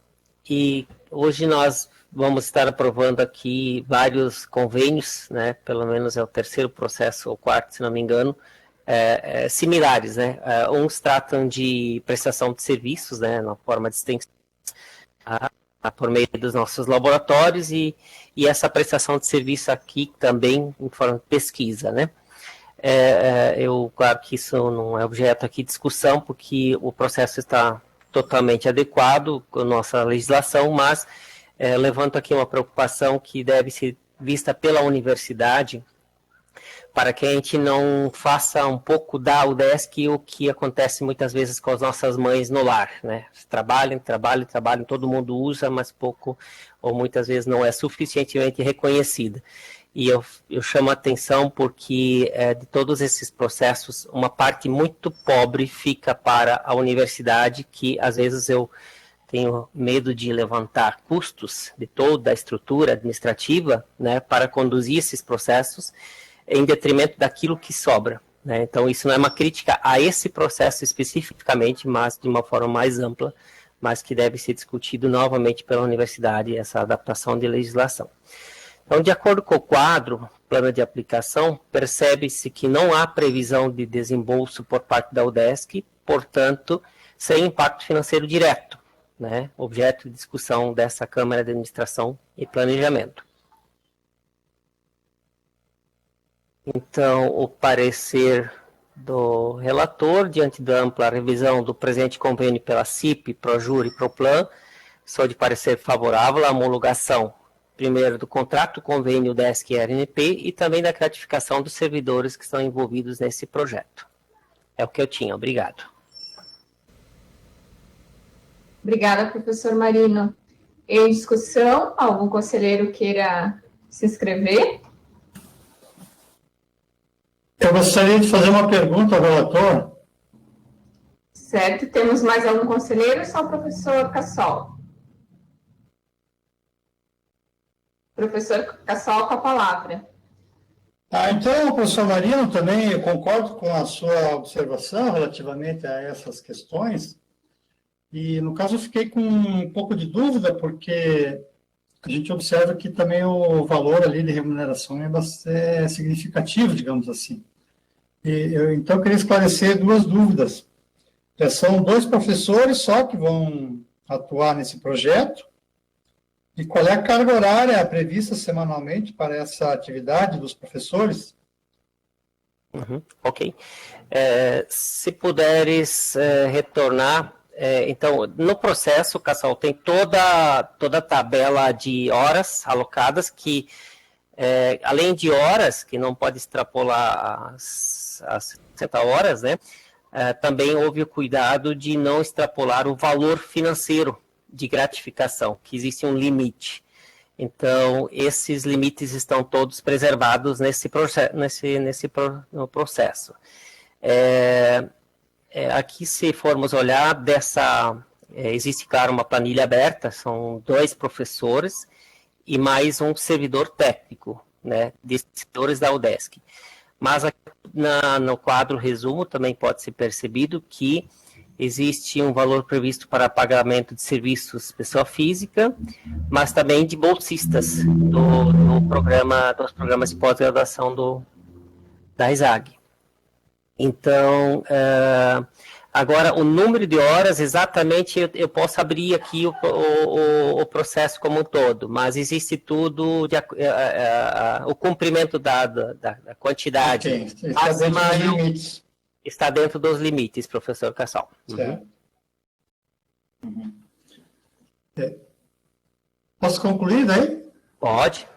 e hoje nós vamos estar aprovando aqui vários convênios, né? Pelo menos é o terceiro processo, ou quarto, se não me engano, similares, né? Uns tratam de prestação de serviços, né? Na forma de extensão por meio dos nossos laboratórios e essa prestação de serviço aqui também em forma de pesquisa, né? Claro que isso não é objeto aqui de discussão, porque o processo está totalmente adequado com a nossa legislação, mas levanto aqui uma preocupação que deve ser vista pela universidade para que a gente não faça um pouco da UDESC o que acontece muitas vezes com as nossas mães no lar, né? Trabalham, todo mundo usa, mas pouco ou muitas vezes não é suficientemente reconhecida. E eu chamo a atenção porque de todos esses processos, uma parte muito pobre fica para a universidade, que às vezes eu tenho medo de levantar custos de toda a estrutura administrativa, né, para conduzir esses processos em detrimento daquilo que sobra, né? Então, isso não é uma crítica a esse processo especificamente, mas de uma forma mais ampla, mas que deve ser discutido novamente pela universidade, essa adaptação de legislação. Então, de acordo com o quadro, plano de aplicação, percebe-se que não há previsão de desembolso por parte da UDESC, portanto, sem impacto financeiro direto, né? Objeto de discussão dessa Câmara de Administração e Planejamento. Então, o parecer do relator, diante da ampla revisão do presente convênio pela CIP, Projur e Proplan, sou de parecer favorável à homologação, primeiro, do contrato convênio DESC e RNP e também da gratificação dos servidores que estão envolvidos nesse projeto. É o que eu tinha. Obrigado. Obrigada, professor Marino. Em discussão, algum conselheiro queira se inscrever? Eu gostaria de fazer uma pergunta ao relator. Certo. Temos mais algum conselheiro ou só o professor Cassol? Professor Cassol, com a palavra. Então, professor Marino, também eu concordo com a sua observação relativamente a essas questões. E, no caso, eu fiquei com um pouco de dúvida, porque a gente observa que também o valor ali de remuneração é bastante significativo, digamos assim. Então, eu queria esclarecer duas dúvidas. São 2 professores só que vão atuar nesse projeto. E qual é a carga horária prevista semanalmente para essa atividade dos professores? Ok. Se puderes retornar, então, no processo, Cassol, tem toda a tabela de horas alocadas, que, além de horas, que não pode extrapolar as 60 horas, né, também houve o cuidado de não extrapolar o valor financeiro de gratificação, que existe um limite. Então, esses limites estão todos preservados no processo. Aqui, se formos olhar, existe, claro, uma planilha aberta, são 2 professores e mais um servidor técnico, né, de servidores da UDESC. Mas aqui, no quadro resumo também pode ser percebido que existe um valor previsto para pagamento de serviços pessoa física, mas também de bolsistas dos programas de pós-graduação da ISAG. Então, agora, o número de horas, exatamente, eu posso abrir aqui o processo como um todo, mas existe tudo, o cumprimento da quantidade. Okay. Está dentro dos limites. Está dentro dos limites, professor Cassol. Posso concluir daí? Pode.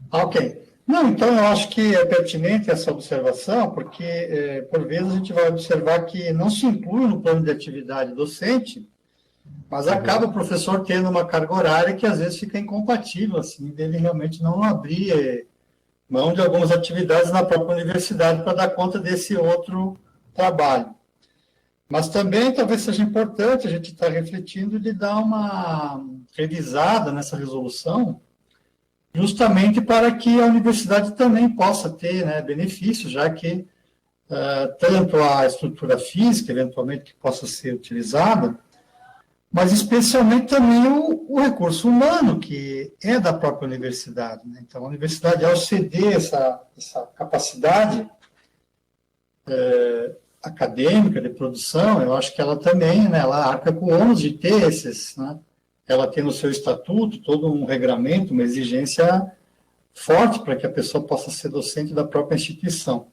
Ok. Não, então eu acho que é pertinente essa observação, porque, por vezes, a gente vai observar que não se inclui no plano de atividade docente, mas acaba o professor tendo uma carga horária que, às vezes, fica incompatível, assim, dele realmente não abrir mão de algumas atividades na própria universidade para dar conta desse outro trabalho. Mas também talvez seja importante a gente estar refletindo de dar uma revisada nessa resolução, justamente para que a universidade também possa ter, né, benefícios, já que tanto a estrutura física, eventualmente, que possa ser utilizada, mas especialmente também o recurso humano, que é da própria universidade, né? Então, a universidade, ao ceder essa capacidade acadêmica de produção, eu acho que ela também, né, ela arca com o ônus de ter esses, né? Ela tem no seu estatuto todo um regramento, uma exigência forte para que a pessoa possa ser docente da própria instituição.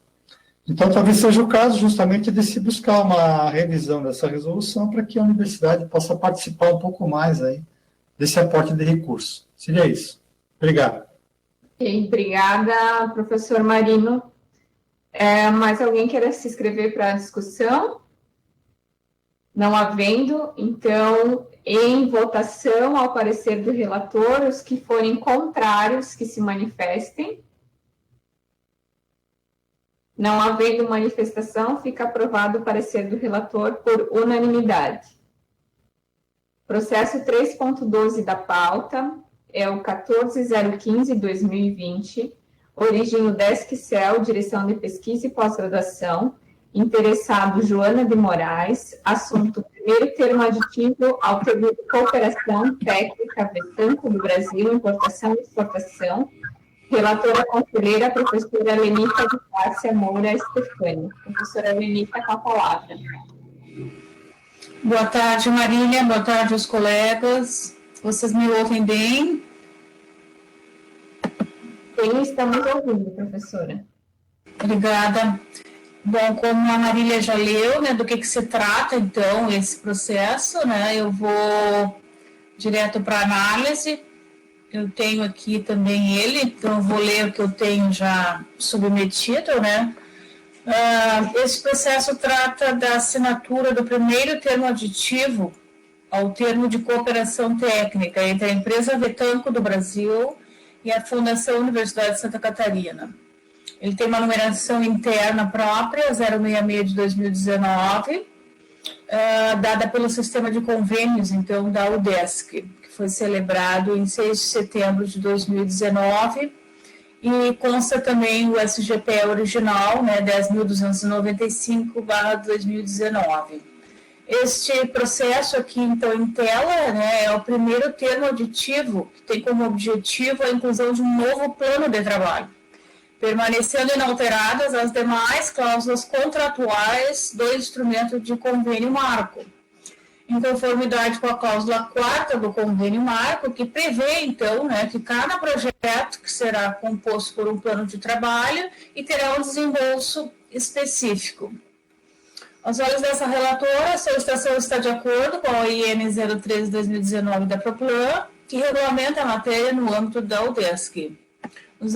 Então, talvez seja o caso justamente de se buscar uma revisão dessa resolução para que a universidade possa participar um pouco mais aí desse aporte de recursos. Seria isso. Obrigado. Obrigada, professor Marino. Mais alguém queira se inscrever para a discussão? Não havendo, então, em votação, ao parecer do relator, os que forem contrários, que se manifestem. Não havendo manifestação, fica aprovado o parecer do relator por unanimidade. Processo 3.12 da pauta é o 14.015/2020, origem UDESC-CEL, Direção de Pesquisa e Pós-Graduação, interessado Joana de Moraes, assunto primeiro termo aditivo ao termo de cooperação técnica Vetanco do Brasil, importação e exportação, relatora conselheira, professora Lenita de Cássia Moura Stefani. Professora Lenita, com a palavra. Boa tarde, Marília. Boa tarde aos colegas. Vocês me ouvem bem? Sim, estamos ouvindo, professora. Obrigada. Bom, como a Marília já leu, né, do que se trata, então, esse processo, né, eu vou direto para a análise. Eu tenho aqui também ele, então eu vou ler o que eu tenho já submetido, né. Esse processo trata da assinatura do primeiro termo aditivo ao termo de cooperação técnica entre a empresa Vetanco do Brasil e a Fundação Universidade de Santa Catarina. Ele tem uma numeração interna própria, 066 de 2019, dada pelo sistema de convênios, então, da UDESC, que foi celebrado em 6 de setembro de 2019, e consta também o SGPE original, né, 10.295/2019. Este processo aqui, então, em tela, né, é o primeiro termo aditivo, que tem como objetivo a inclusão de um novo plano de trabalho, permanecendo inalteradas as demais cláusulas contratuais do instrumento de convênio marco. em conformidade com a cláusula 4ª do convênio marco, que prevê, então, né, que cada projeto que será composto por um plano de trabalho e terá um desembolso específico. Aos olhos dessa relatora, a solicitação está de acordo com a IN 013/2019 da Proplan, que regulamenta a matéria no âmbito da UDESC. Nos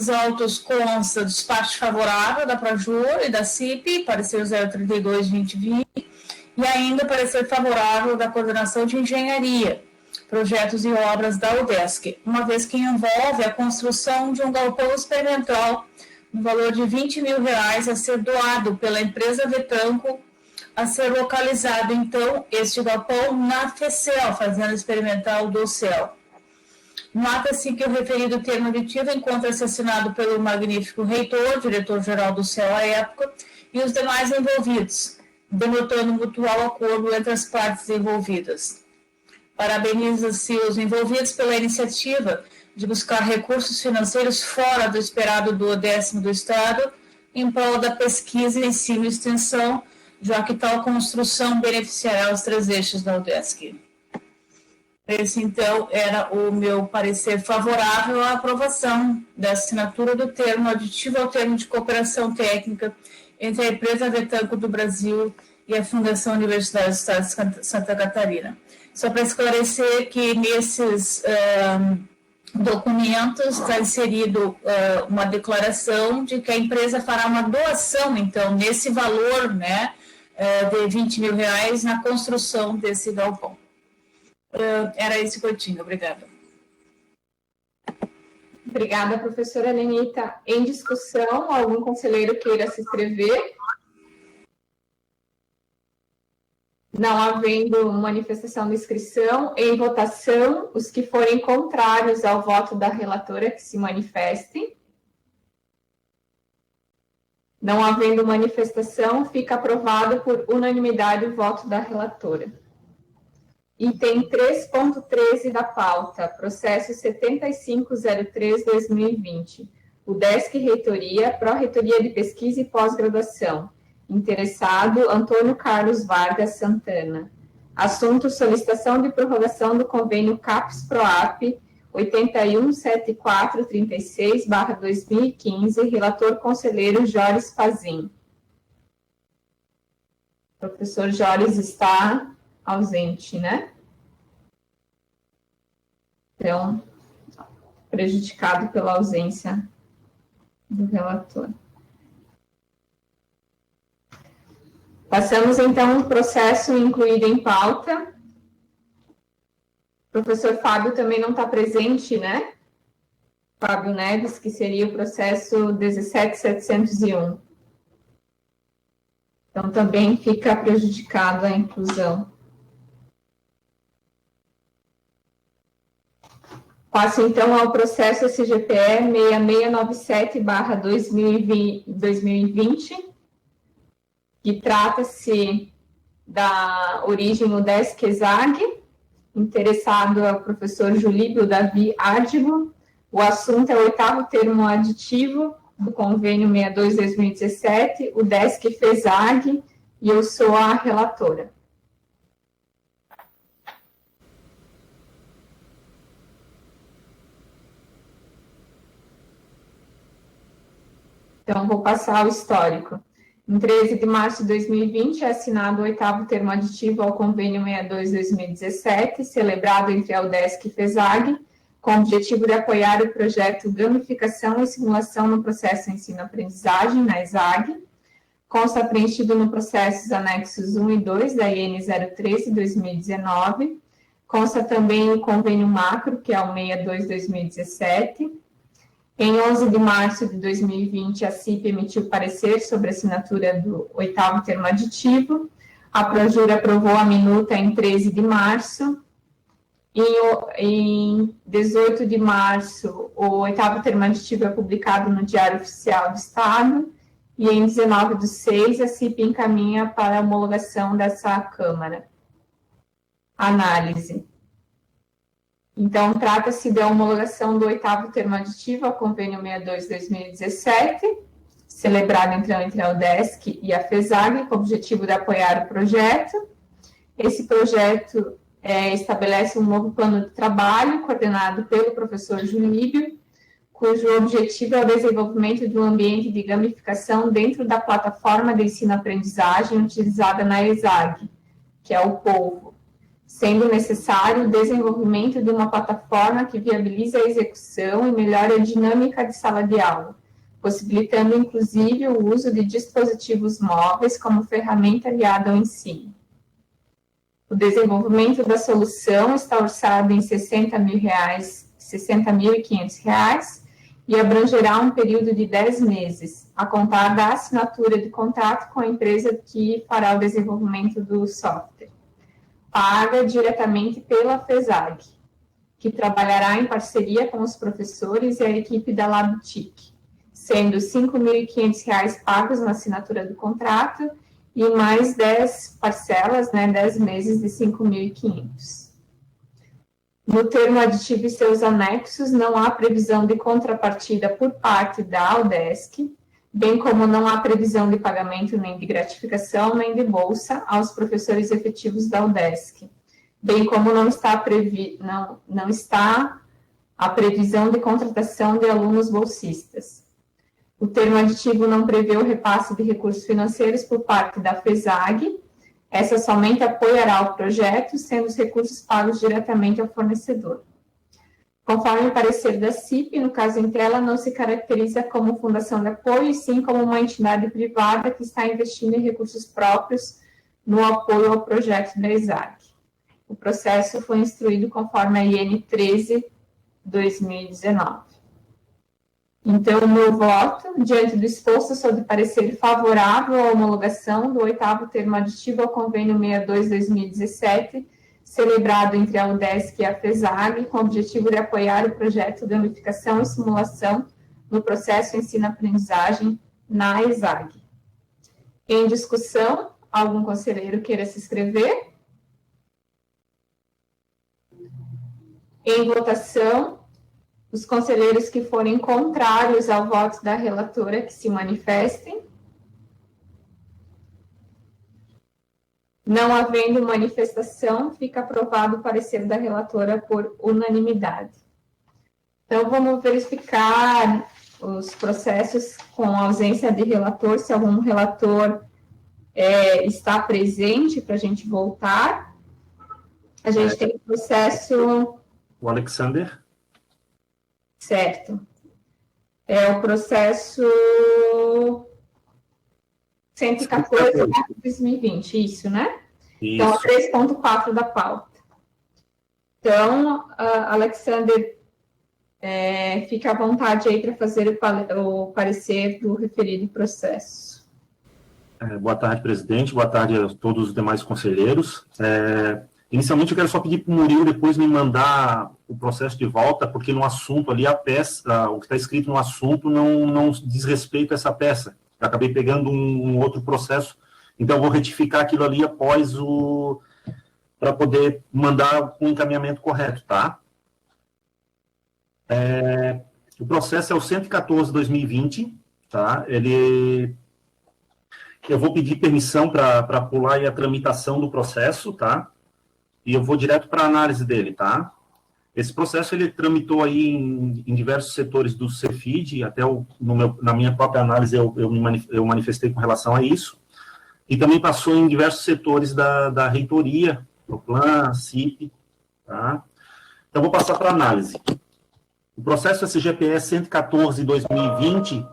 autos consta despacho favorável da Projur e da CIP, parecer 032/2020, e ainda parecer favorável da Coordenação de Engenharia, Projetos e Obras da UDESC, uma vez que envolve a construção de um galpão experimental no valor de R$20 mil a ser doado pela empresa Vetanco, a ser localizado, então, este galpão na FECEL, Fazenda Experimental do CEL. Nota-se que o referido termo aditivo encontra-se assinado pelo magnífico reitor, diretor-geral do CEL à época, e os demais envolvidos, denotando mutual acordo entre as partes envolvidas. Parabeniza-se os envolvidos pela iniciativa de buscar recursos financeiros fora do esperado do 10º do Estado, em prol da pesquisa, ensino e extensão, já que tal construção beneficiará os 3 eixos da UDESC. Esse, então, era o meu parecer favorável à aprovação da assinatura do termo aditivo ao termo de cooperação técnica entre a empresa Vetanco do Brasil e a Fundação Universidade do Estado de Santa Catarina. Só para esclarecer que nesses documentos está inserido uma declaração de que a empresa fará uma doação, então, nesse valor, né, de R$20 mil na construção desse galpão. Era isso que eu tinha. Obrigada. Obrigada, professora Lenita. Em discussão, algum conselheiro queira se inscrever? Não havendo manifestação de inscrição, em votação, os que forem contrários ao voto da relatora que se manifestem. Não havendo manifestação, fica aprovado por unanimidade o voto da relatora. Item 3.13 da pauta, processo 7503/2020. UDESC Reitoria, Pró-Reitoria de Pesquisa e Pós-Graduação. Interessado, Antônio Carlos Vargas Santana. Assunto, solicitação de prorrogação do convênio CAPES-PROAP 817436/2015, relator conselheiro Joris Pazin. O professor Joris está ausente, né? Então, prejudicado pela ausência do relator. Passamos, então, ao processo incluído em pauta. O professor Fábio também não está presente, né? Fábio Neves, que seria o processo 17701. Então, também fica prejudicada a inclusão. Passo, então, ao processo SGPE 6697/2020, que trata-se da origem UDESC-ESAG, interessado é o professor Julíbio Davi Ádimo. O assunto é o 8º termo aditivo do convênio 62/2017, UDESC-FESAG, e eu sou a relatora. Então, vou passar o histórico. Em 13 de março de 2020, é assinado o 8º termo aditivo ao convênio 62/2017, celebrado entre a UDESC e FESAG, com o objetivo de apoiar o projeto Gamificação e Simulação no Processo Ensino-Aprendizagem, na ESAG. Consta preenchido no processo os anexos 1 e 2 da IN 013/2019. Consta também o convênio macro, que é o 62/2017. Em 11 de março de 2020, a CIP emitiu parecer sobre a assinatura do 8º termo aditivo. A Projur aprovou a minuta em 13 de março. Em 18 de março, o 8º termo aditivo é publicado no Diário Oficial do Estado. E em 19/6, a CIP encaminha para a homologação dessa Câmara. Análise. Então, trata-se da homologação do 8º termo aditivo ao convênio 62/2017, celebrado então entre a UDESC e a FESAG, com o objetivo de apoiar o projeto. Esse projeto estabelece um novo plano de trabalho coordenado pelo professor Juníbio, cujo objetivo é o desenvolvimento de um ambiente de gamificação dentro da plataforma de ensino-aprendizagem utilizada na ESAG, que é o Polvo, sendo necessário o desenvolvimento de uma plataforma que viabilize a execução e melhore a dinâmica de sala de aula, possibilitando inclusive o uso de dispositivos móveis como ferramenta aliada ao ensino. O desenvolvimento da solução está orçado em R$ 60.500 e abrangerá um período de 10 meses, a contar da assinatura de contrato com a empresa que fará o desenvolvimento do software, paga diretamente pela FESAG, que trabalhará em parceria com os professores e a equipe da LabTIC, sendo R$ 5.500 pagos na assinatura do contrato e mais 10 parcelas, 10 meses de 5.500. No termo aditivo e seus anexos, não há previsão de contrapartida por parte da UDESC, bem como não há previsão de pagamento nem de gratificação nem de bolsa aos professores efetivos da UDESC, bem como não está a previsão de contratação de alunos bolsistas. O termo aditivo não prevê o repasse de recursos financeiros por parte da FESAG. Essa somente apoiará o projeto, sendo os recursos pagos diretamente ao fornecedor. Conforme o parecer da CIP, no caso em tela, não se caracteriza como fundação de apoio, e sim como uma entidade privada que está investindo em recursos próprios no apoio ao projeto da ESAG. O processo foi instruído conforme a IN 13/2019. Então, o meu voto, diante do exposto, sou de parecer favorável à homologação do 8º termo aditivo ao convênio 62/2017, celebrado entre a UDESC e a FESAG, com o objetivo de apoiar o projeto de gamificação e simulação no processo ensino-aprendizagem na ESAG. Em discussão, algum conselheiro queira se inscrever? Em votação, os conselheiros que forem contrários ao voto da relatora que se manifestem. Não havendo manifestação, fica aprovado o parecer da relatora por unanimidade. Então, vamos verificar os processos com ausência de relator, se algum relator está presente para a gente voltar. A gente tem o processo... O Alexander. Certo. É o processo 114/2020, isso, né? Isso. Então, 3.4 da pauta. Então, Alexander, fica à vontade aí para fazer o parecer do referido processo. Boa tarde, presidente. Boa tarde a todos os demais conselheiros. Inicialmente, eu quero só pedir para o Murilo depois me mandar o processo de volta, porque no assunto ali, a peça, o que está escrito no assunto não diz respeito a essa peça. Eu acabei pegando um outro processo, então eu vou retificar aquilo ali após para poder mandar um encaminhamento correto, tá? O processo é o 114/2020, tá? Eu vou pedir permissão para pular aí a tramitação do processo, tá? E eu vou direto para a análise dele, tá? Esse processo, ele tramitou aí em diversos setores do Cefid, até na minha própria análise eu manifestei com relação a isso, e também passou em diversos setores da reitoria, Proplan, CIP, tá? Então, vou passar para a análise. O processo SGPE 114/2020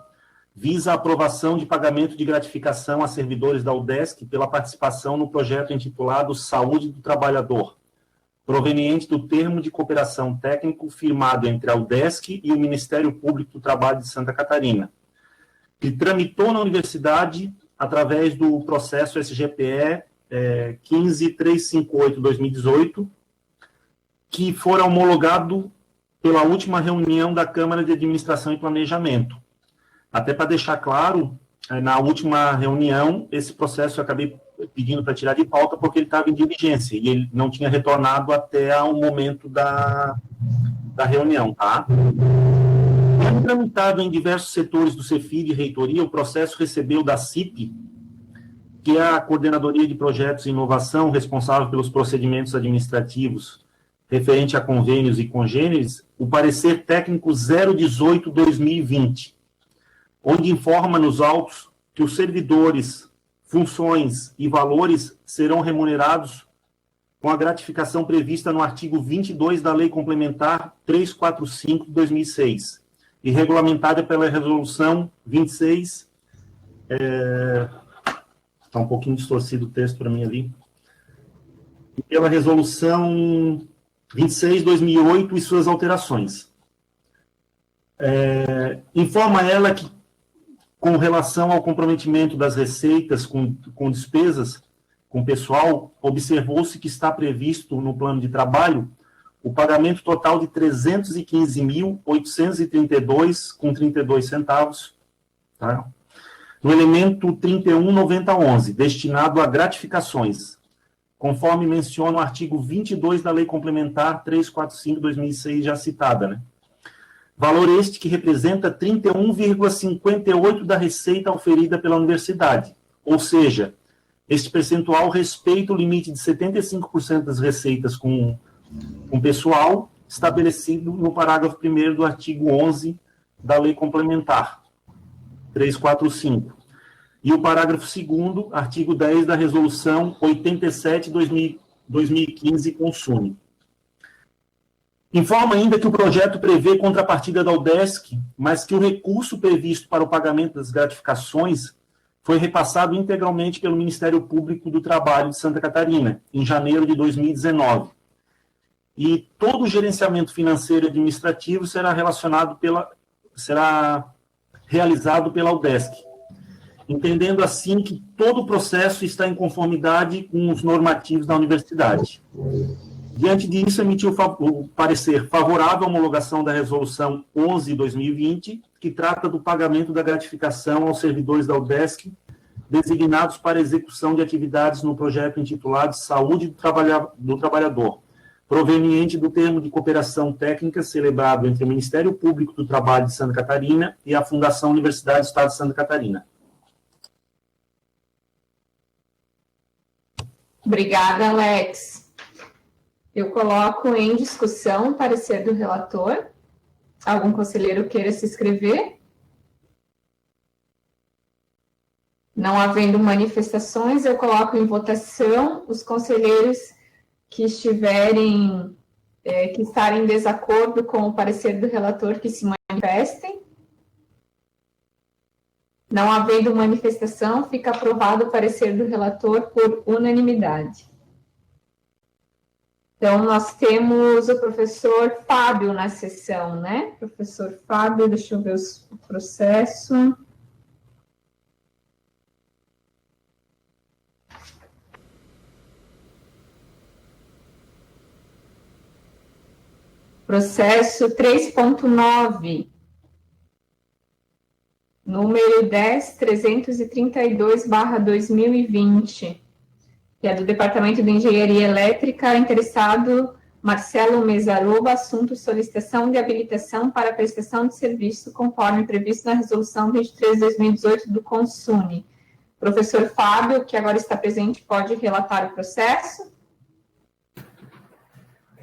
visa a aprovação de pagamento de gratificação a servidores da UDESC pela participação no projeto intitulado Saúde do Trabalhador, proveniente do termo de cooperação técnico firmado entre a UDESC e o Ministério Público do Trabalho de Santa Catarina, que tramitou na universidade através do processo SGPE 15358/2018, que for homologado pela última reunião da Câmara de Administração e Planejamento. Até para deixar claro, na última reunião, esse processo eu acabei pedindo para tirar de pauta porque ele estava em diligência e ele não tinha retornado até o momento da reunião, tá? Tramitado em diversos setores do Cefid e reitoria, o processo recebeu da CIP que é a Coordenadoria de Projetos e Inovação, responsável pelos procedimentos administrativos referente a convênios e congêneres, o parecer técnico 018/2020, onde informa nos autos que os servidores, funções e valores serão remunerados com a gratificação prevista no artigo 22 da Lei Complementar 345 de 2006 e regulamentada pela Resolução 26. Está um pouquinho distorcido o texto para mim ali. E pela Resolução 26/2008 e suas alterações. Informa ela que, com relação ao comprometimento das receitas com despesas, com pessoal, observou-se que está previsto no plano de trabalho o pagamento total de R$ 315.832,32 tá? No elemento 31.9011, destinado a gratificações, conforme menciona o artigo 22 da Lei Complementar 345/2006, já citada, né? Valor este que representa 31,58% da receita oferida pela universidade, ou seja, este percentual respeita o limite de 75% das receitas com pessoal estabelecido no parágrafo 1º do artigo 11 da Lei Complementar 345. E o parágrafo 2º, artigo 10 da Resolução 87/2015, Consume. Informa ainda que o projeto prevê contrapartida da UDESC, mas que o recurso previsto para o pagamento das gratificações foi repassado integralmente pelo Ministério Público do Trabalho de Santa Catarina, em janeiro de 2019. E todo o gerenciamento financeiro e administrativo será realizado pela UDESC, entendendo assim que todo o processo está em conformidade com os normativos da universidade. Diante disso, emitiu o parecer favorável à homologação da Resolução 11/2020, que trata do pagamento da gratificação aos servidores da UDESC designados para execução de atividades no projeto intitulado Saúde do Trabalhador, proveniente do termo de cooperação técnica celebrado entre o Ministério Público do Trabalho de Santa Catarina e a Fundação Universidade do Estado de Santa Catarina. Obrigada, Alex. Eu coloco em discussão o parecer do relator. Algum conselheiro queira se inscrever? Não havendo manifestações, eu coloco em votação os conselheiros que estarem em desacordo com o parecer do relator, que se manifestem. Não havendo manifestação, fica aprovado o parecer do relator por unanimidade. Então, nós temos o professor Fábio na sessão, né? Professor Fábio, deixa eu ver o processo. Processo 3.9, número 10.332/2020, que é do Departamento de Engenharia Elétrica, interessado Marcelo Mesaroba, assunto solicitação de habilitação para prestação de serviço, conforme previsto na Resolução 23/2018 do Consume. Professor Fábio, que agora está presente, pode relatar o processo?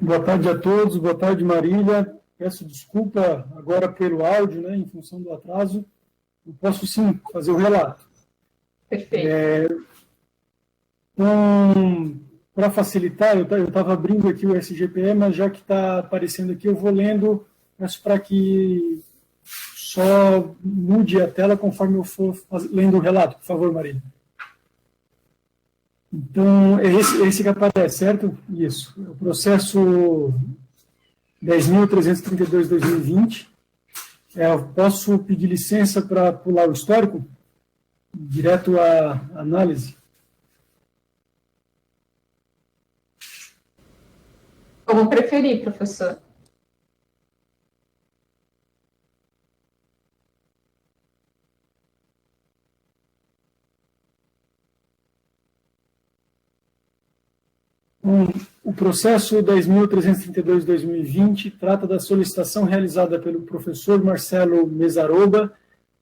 Boa tarde a todos, boa tarde, Marília. Peço desculpa agora pelo áudio, né, em função do atraso. Eu posso sim fazer o relato. Perfeito. Para facilitar, eu estava abrindo aqui o SGPE, mas já que está aparecendo aqui, eu vou lendo, peço para que só mude a tela conforme eu for lendo o relato, por favor, Marília. Então, é esse que aparece, certo? Isso. O processo 10.332/2020. Posso pedir licença para pular o histórico? Direto à análise? Como preferir, professor. O processo 10.332/2020 trata da solicitação realizada pelo professor Marcelo Mesaroba,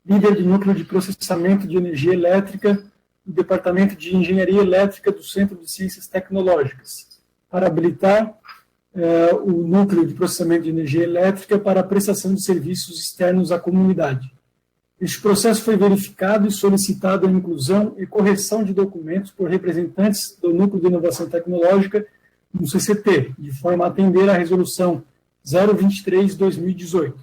líder de núcleo de processamento de energia elétrica, do Departamento de Engenharia Elétrica do Centro de Ciências Tecnológicas, para habilitar o Núcleo de Processamento de Energia Elétrica para a prestação de serviços externos à comunidade. Este processo foi verificado e solicitado a inclusão e correção de documentos por representantes do Núcleo de Inovação Tecnológica no CCT, de forma a atender à Resolução 023/2018.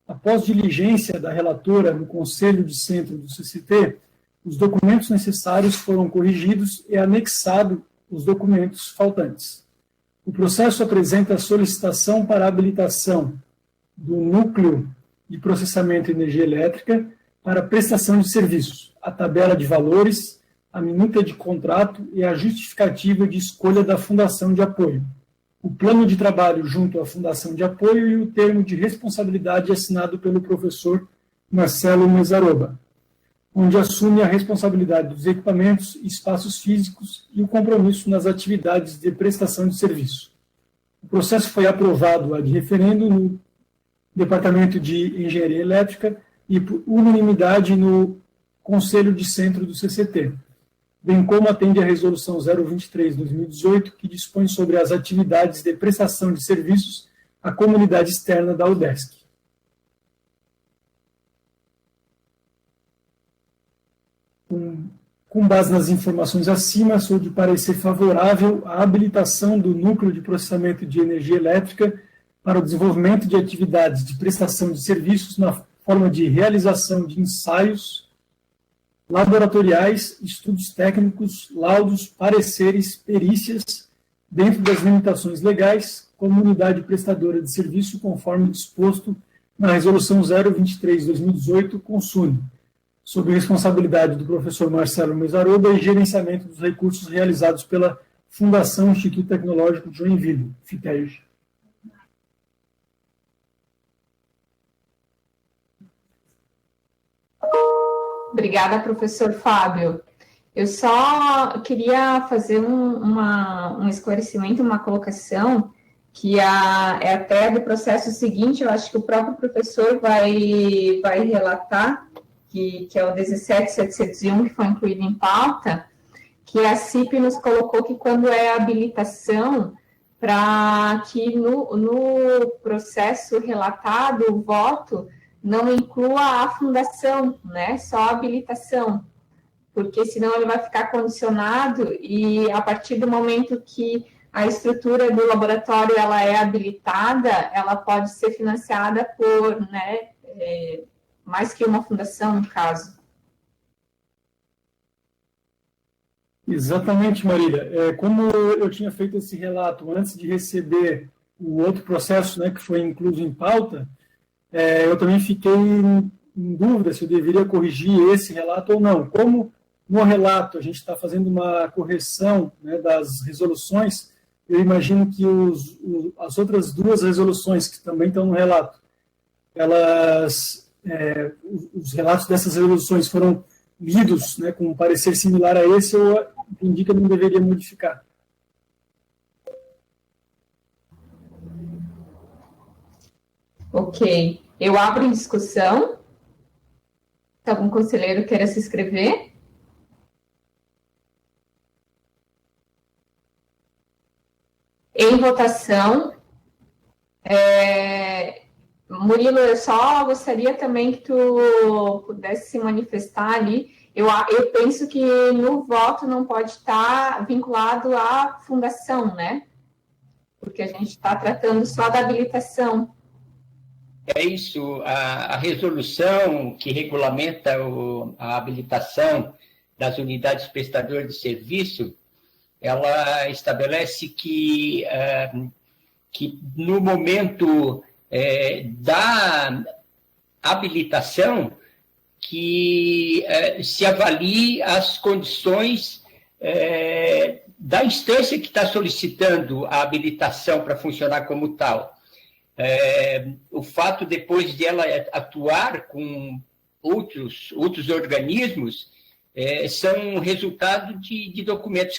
Após diligência da relatora no Conselho de Centro do CCT, os documentos necessários foram corrigidos e anexados os documentos faltantes. O processo apresenta a solicitação para a habilitação do Núcleo de Processamento de Energia Elétrica para prestação de serviços, a tabela de valores, a minuta de contrato e a justificativa de escolha da fundação de apoio, o plano de trabalho junto à fundação de apoio e o termo de responsabilidade assinado pelo professor Marcelo Mesaroba, onde assume a responsabilidade dos equipamentos, espaços físicos e o compromisso nas atividades de prestação de serviço. O processo foi aprovado ad referendo no Departamento de Engenharia Elétrica e por unanimidade no Conselho de Centro do CCT, bem como atende à Resolução 023/2018, que dispõe sobre as atividades de prestação de serviços à comunidade externa da UDESC. Com base nas informações acima, sou de parecer favorável à habilitação do Núcleo de Processamento de Energia Elétrica para o desenvolvimento de atividades de prestação de serviços na forma de realização de ensaios laboratoriais, estudos técnicos, laudos, pareceres, perícias, dentro das limitações legais, como unidade prestadora de serviço, conforme disposto na Resolução 023/2018, CONSUNE, sob responsabilidade do professor Marcelo Mesaroba e gerenciamento dos recursos realizados pela Fundação Instituto Tecnológico de Joinville, FITEJ. Obrigada, professor Fábio. Eu só queria fazer um esclarecimento, uma colocação, que é até do processo seguinte, eu acho que o próprio professor vai relatar, que é o 17.701, que foi incluído em pauta, que a CIP nos colocou que quando é habilitação, para que no processo relatado, o voto não inclua a fundação, né? Só a habilitação, porque senão ele vai ficar condicionado e a partir do momento que a estrutura do laboratório ela é habilitada, ela pode ser financiada por, né, mais que uma fundação, no caso. Exatamente, Marília. Como eu tinha feito esse relato antes de receber o outro processo, né, que foi incluso em pauta, eu também fiquei em dúvida se eu deveria corrigir esse relato ou não. Como no relato a gente está fazendo uma correção, né, das resoluções, eu imagino que as outras duas resoluções que também estão no relato, os relatos dessas resoluções foram lidos, né, com um parecer similar a esse, eu entendi que eu não deveria modificar. Ok. Eu abro em discussão. Se algum conselheiro queira se inscrever. Em votação. Murilo, eu só gostaria também que tu pudesse se manifestar ali. Eu penso que no voto não pode estar vinculado à fundação, né? Porque a gente está tratando só da habilitação. É isso, a resolução que regulamenta a habilitação das unidades prestadoras de serviço, ela estabelece que no momento da habilitação, que se avalie as condições da instância que está solicitando a habilitação para funcionar como tal. O fato, depois de ela atuar com outros organismos, são resultado de documentos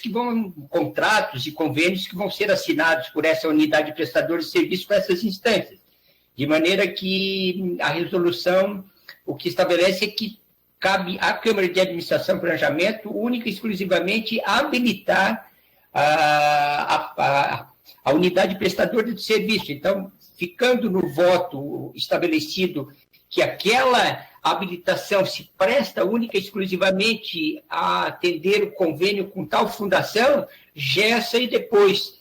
contratos e convênios que vão ser assinados por essa unidade prestadora de serviço para essas instâncias. De maneira que a resolução, o que estabelece é que cabe à Câmara de Administração e Planejamento, única e exclusivamente, habilitar a unidade prestadora de serviço. Então, ficando no voto estabelecido que aquela habilitação se presta única e exclusivamente a atender o convênio com tal fundação, gessa e depois,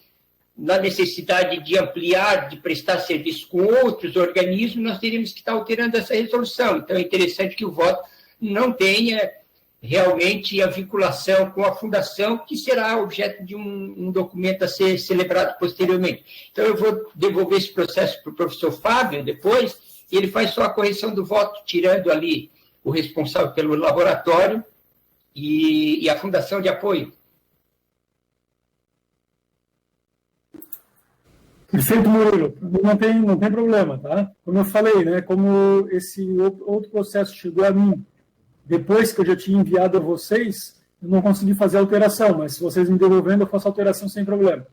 na necessidade de ampliar, de prestar serviço com outros organismos, nós teríamos que estar alterando essa resolução. Então, é interessante que o voto não tenha realmente a vinculação com a fundação, que será objeto de um documento a ser celebrado posteriormente. Então, eu vou devolver esse processo para o professor Fábio depois, e ele faz só a correção do voto, tirando ali o responsável pelo laboratório e a fundação de apoio. Perfeito, Murilo. Não tem problema, tá? Como eu falei, né? Como esse outro processo chegou a mim depois que eu já tinha enviado a vocês, eu não consegui fazer a alteração, mas se vocês me devolvendo, eu faço a alteração sem problema.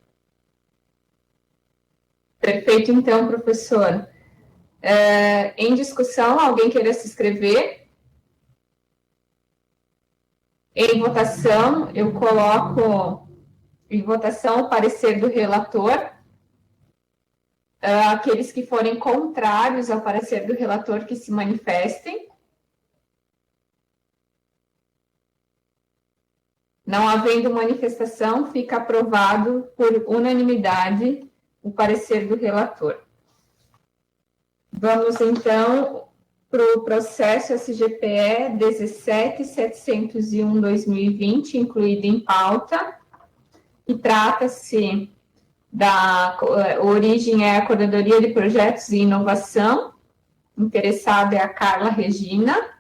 Perfeito, então, professor. Em discussão, alguém queira se inscrever? Em votação, eu coloco em votação o parecer do relator. Aqueles que forem contrários ao parecer do relator que se manifestem. Não havendo manifestação, fica aprovado por unanimidade o parecer do relator. Vamos, então, para o processo SGPE 17.701/2020, incluído em pauta, e trata-se da origem é a Coordenadoria de Projetos e Inovação, interessada é a Carla Regina.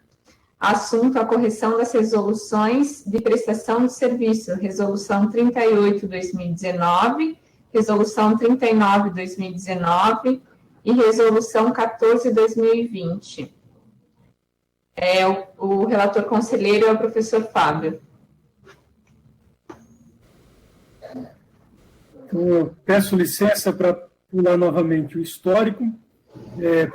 Assunto: a correção das resoluções de prestação de serviço, Resolução 38/2019, Resolução 39/2019 e Resolução 14/2020. O relator conselheiro é o professor Fábio. Então, eu peço licença para pular novamente o histórico,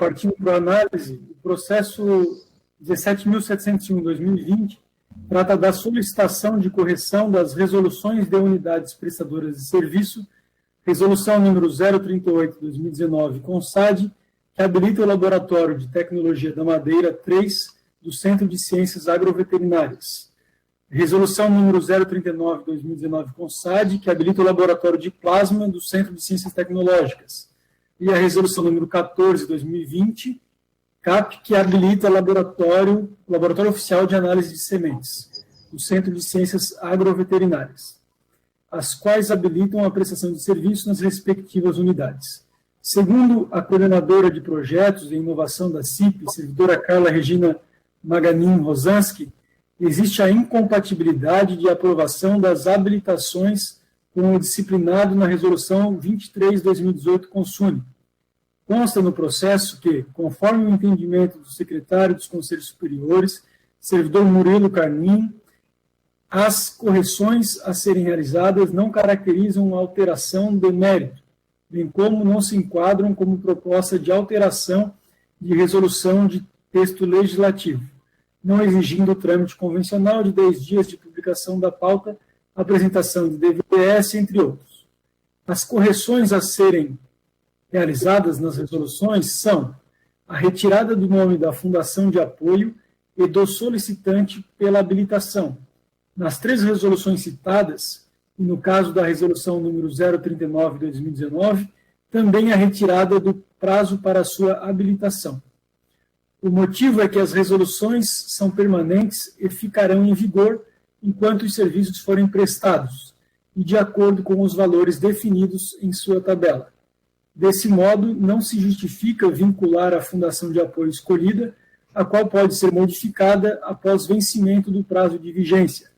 partindo para a análise. O processo 17.701/2020 trata da solicitação de correção das resoluções de unidades prestadoras de serviço, resolução número 038/2019, CONSAD, que habilita o Laboratório de Tecnologia da Madeira 3 do Centro de Ciências Agroveterinárias. Resolução número 039/2019, CONSAD, que habilita o Laboratório de Plasma do Centro de Ciências Tecnológicas. E a resolução número 14/2020, CAP, que habilita o Laboratório Oficial de Análise de Sementes, do Centro de Ciências Agroveterinárias, as quais habilitam a prestação de serviço nas respectivas unidades. Segundo a coordenadora de projetos e inovação da CIP, servidora Carla Regina Maganin Rosanski, existe a incompatibilidade de aprovação das habilitações com o disciplinado na Resolução 23/2018 CONSUNE. Consta no processo que, conforme o entendimento do secretário dos Conselhos Superiores, servidor Murilo Carnim, as correções a serem realizadas não caracterizam alteração de mérito, bem como não se enquadram como proposta de alteração de resolução de texto legislativo, não exigindo o trâmite convencional de 10 dias de publicação da pauta, apresentação de DVS, entre outros. As correções a serem realizadas nas resoluções são a retirada do nome da Fundação de Apoio e do solicitante pela habilitação. Nas 3 resoluções citadas, e no caso da resolução número 039/2019, também a retirada do prazo para sua habilitação. O motivo é que as resoluções são permanentes e ficarão em vigor enquanto os serviços forem prestados, e de acordo com os valores definidos em sua tabela. Desse modo, não se justifica vincular a fundação de apoio escolhida, a qual pode ser modificada após vencimento do prazo de vigência.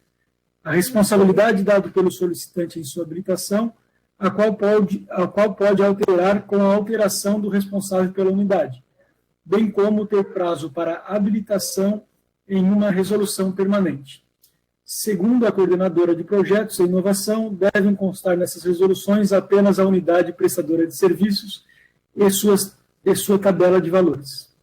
A responsabilidade dada pelo solicitante em sua habilitação, a qual pode alterar com a alteração do responsável pela unidade, bem como ter prazo para habilitação em uma resolução permanente. Segundo a coordenadora de projetos e inovação, devem constar nessas resoluções apenas a unidade prestadora de serviços e sua tabela de valores.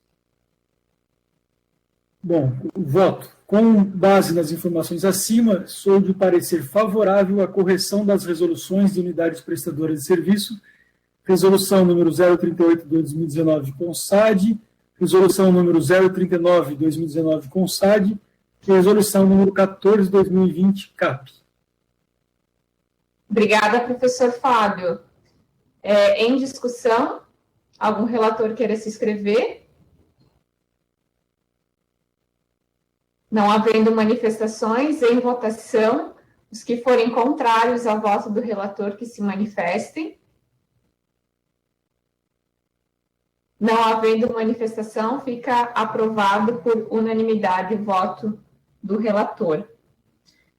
Bom, o voto. Com base nas informações acima, sou de parecer favorável à correção das resoluções de unidades prestadoras de serviço, resolução número 038 de 2019 com SAD, resolução número 039 de 2019 com SAD, e resolução número 14 de 2020 CAP. Obrigada, professor Fábio. Em discussão, algum relator queira se inscrever? Não havendo manifestações, em votação, os que forem contrários ao voto do relator que se manifestem. Não havendo manifestação, fica aprovado por unanimidade o voto do relator.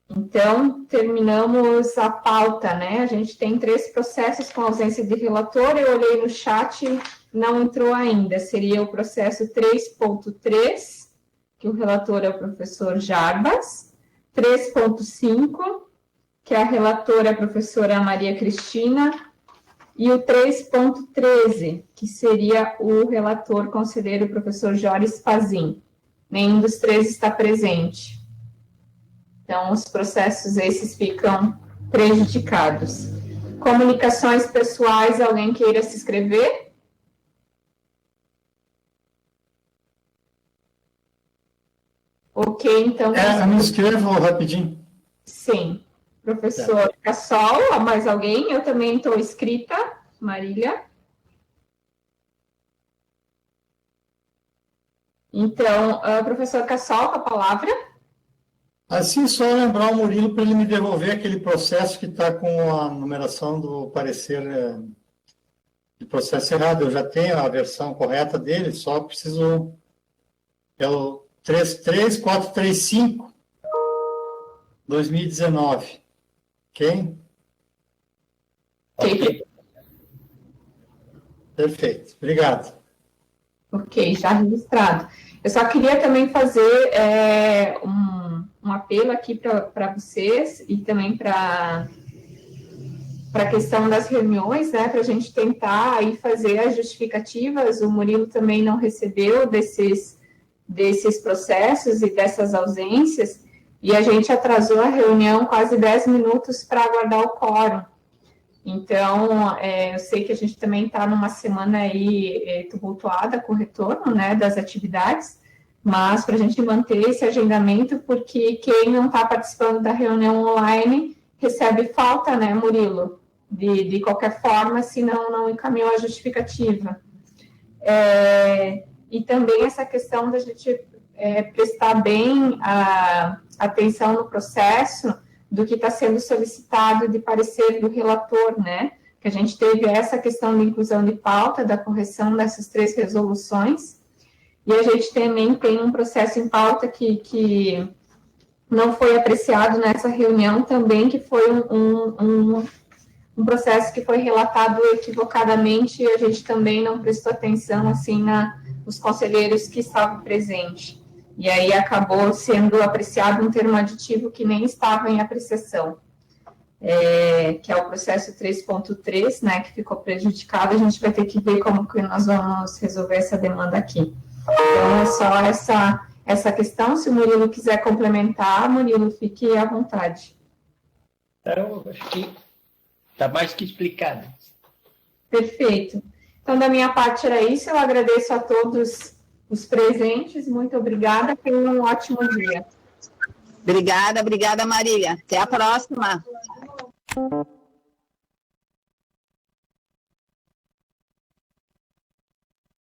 Então, terminamos a pauta, né? A gente tem 3 processos com ausência de relator. Eu olhei no chat, não entrou ainda. Seria o processo 3.3, que o relator é o professor Jarbas, 3.5, que a relatora é a professora Maria Cristina, e o 3.13, que seria o relator conselheiro professor Joris Pazin. Nenhum dos 3 está presente. Então, os processos esses ficam prejudicados. Comunicações pessoais, alguém queira se inscrever? Ok, então... Eu me inscrevo rapidinho. Sim. Professor Cassol, mais alguém? Eu também estou inscrita, Marília. Então, professor Cassol, com a palavra. Assim, só lembrar o Murilo para ele me devolver aquele processo que está com a numeração do parecer de processo errado. Eu já tenho a versão correta dele, só preciso... É o 33435, 2019. Ok? Ok. Perfeito. Obrigado. Ok, já registrado. Eu só queria também fazer um apelo aqui para vocês e também para a questão das reuniões, né, para a gente tentar aí fazer as justificativas. O Murilo também não recebeu desses processos e dessas ausências, e a gente atrasou a reunião quase 10 minutos para aguardar o quórum. Então, eu sei que a gente também está numa semana aí tumultuada com o retorno, né, das atividades, mas para a gente manter esse agendamento, porque quem não está participando da reunião online recebe falta, né, Murilo? De qualquer forma, se não encaminhou a justificativa. E também essa questão da gente prestar bem a atenção no processo do que está sendo solicitado de parecer do relator, né? Que a gente teve essa questão de inclusão de pauta, da correção dessas 3 resoluções, e a gente também tem um processo em pauta que não foi apreciado nessa reunião também, que foi um processo que foi relatado equivocadamente, e a gente também não prestou atenção, assim, nos conselheiros que estavam presentes. E aí acabou sendo apreciado um termo aditivo que nem estava em apreciação, que é o processo 3.3, né, que ficou prejudicado. A gente vai ter que ver como que nós vamos resolver essa demanda aqui. Então, é só essa questão. Se o Murilo quiser complementar, Murilo, fique à vontade. Então, acho que está mais que explicado. Perfeito. Então, da minha parte era isso. Eu agradeço a todos os presentes. Muito obrigada. Tenham um ótimo dia. Obrigada, Marília. Até a próxima.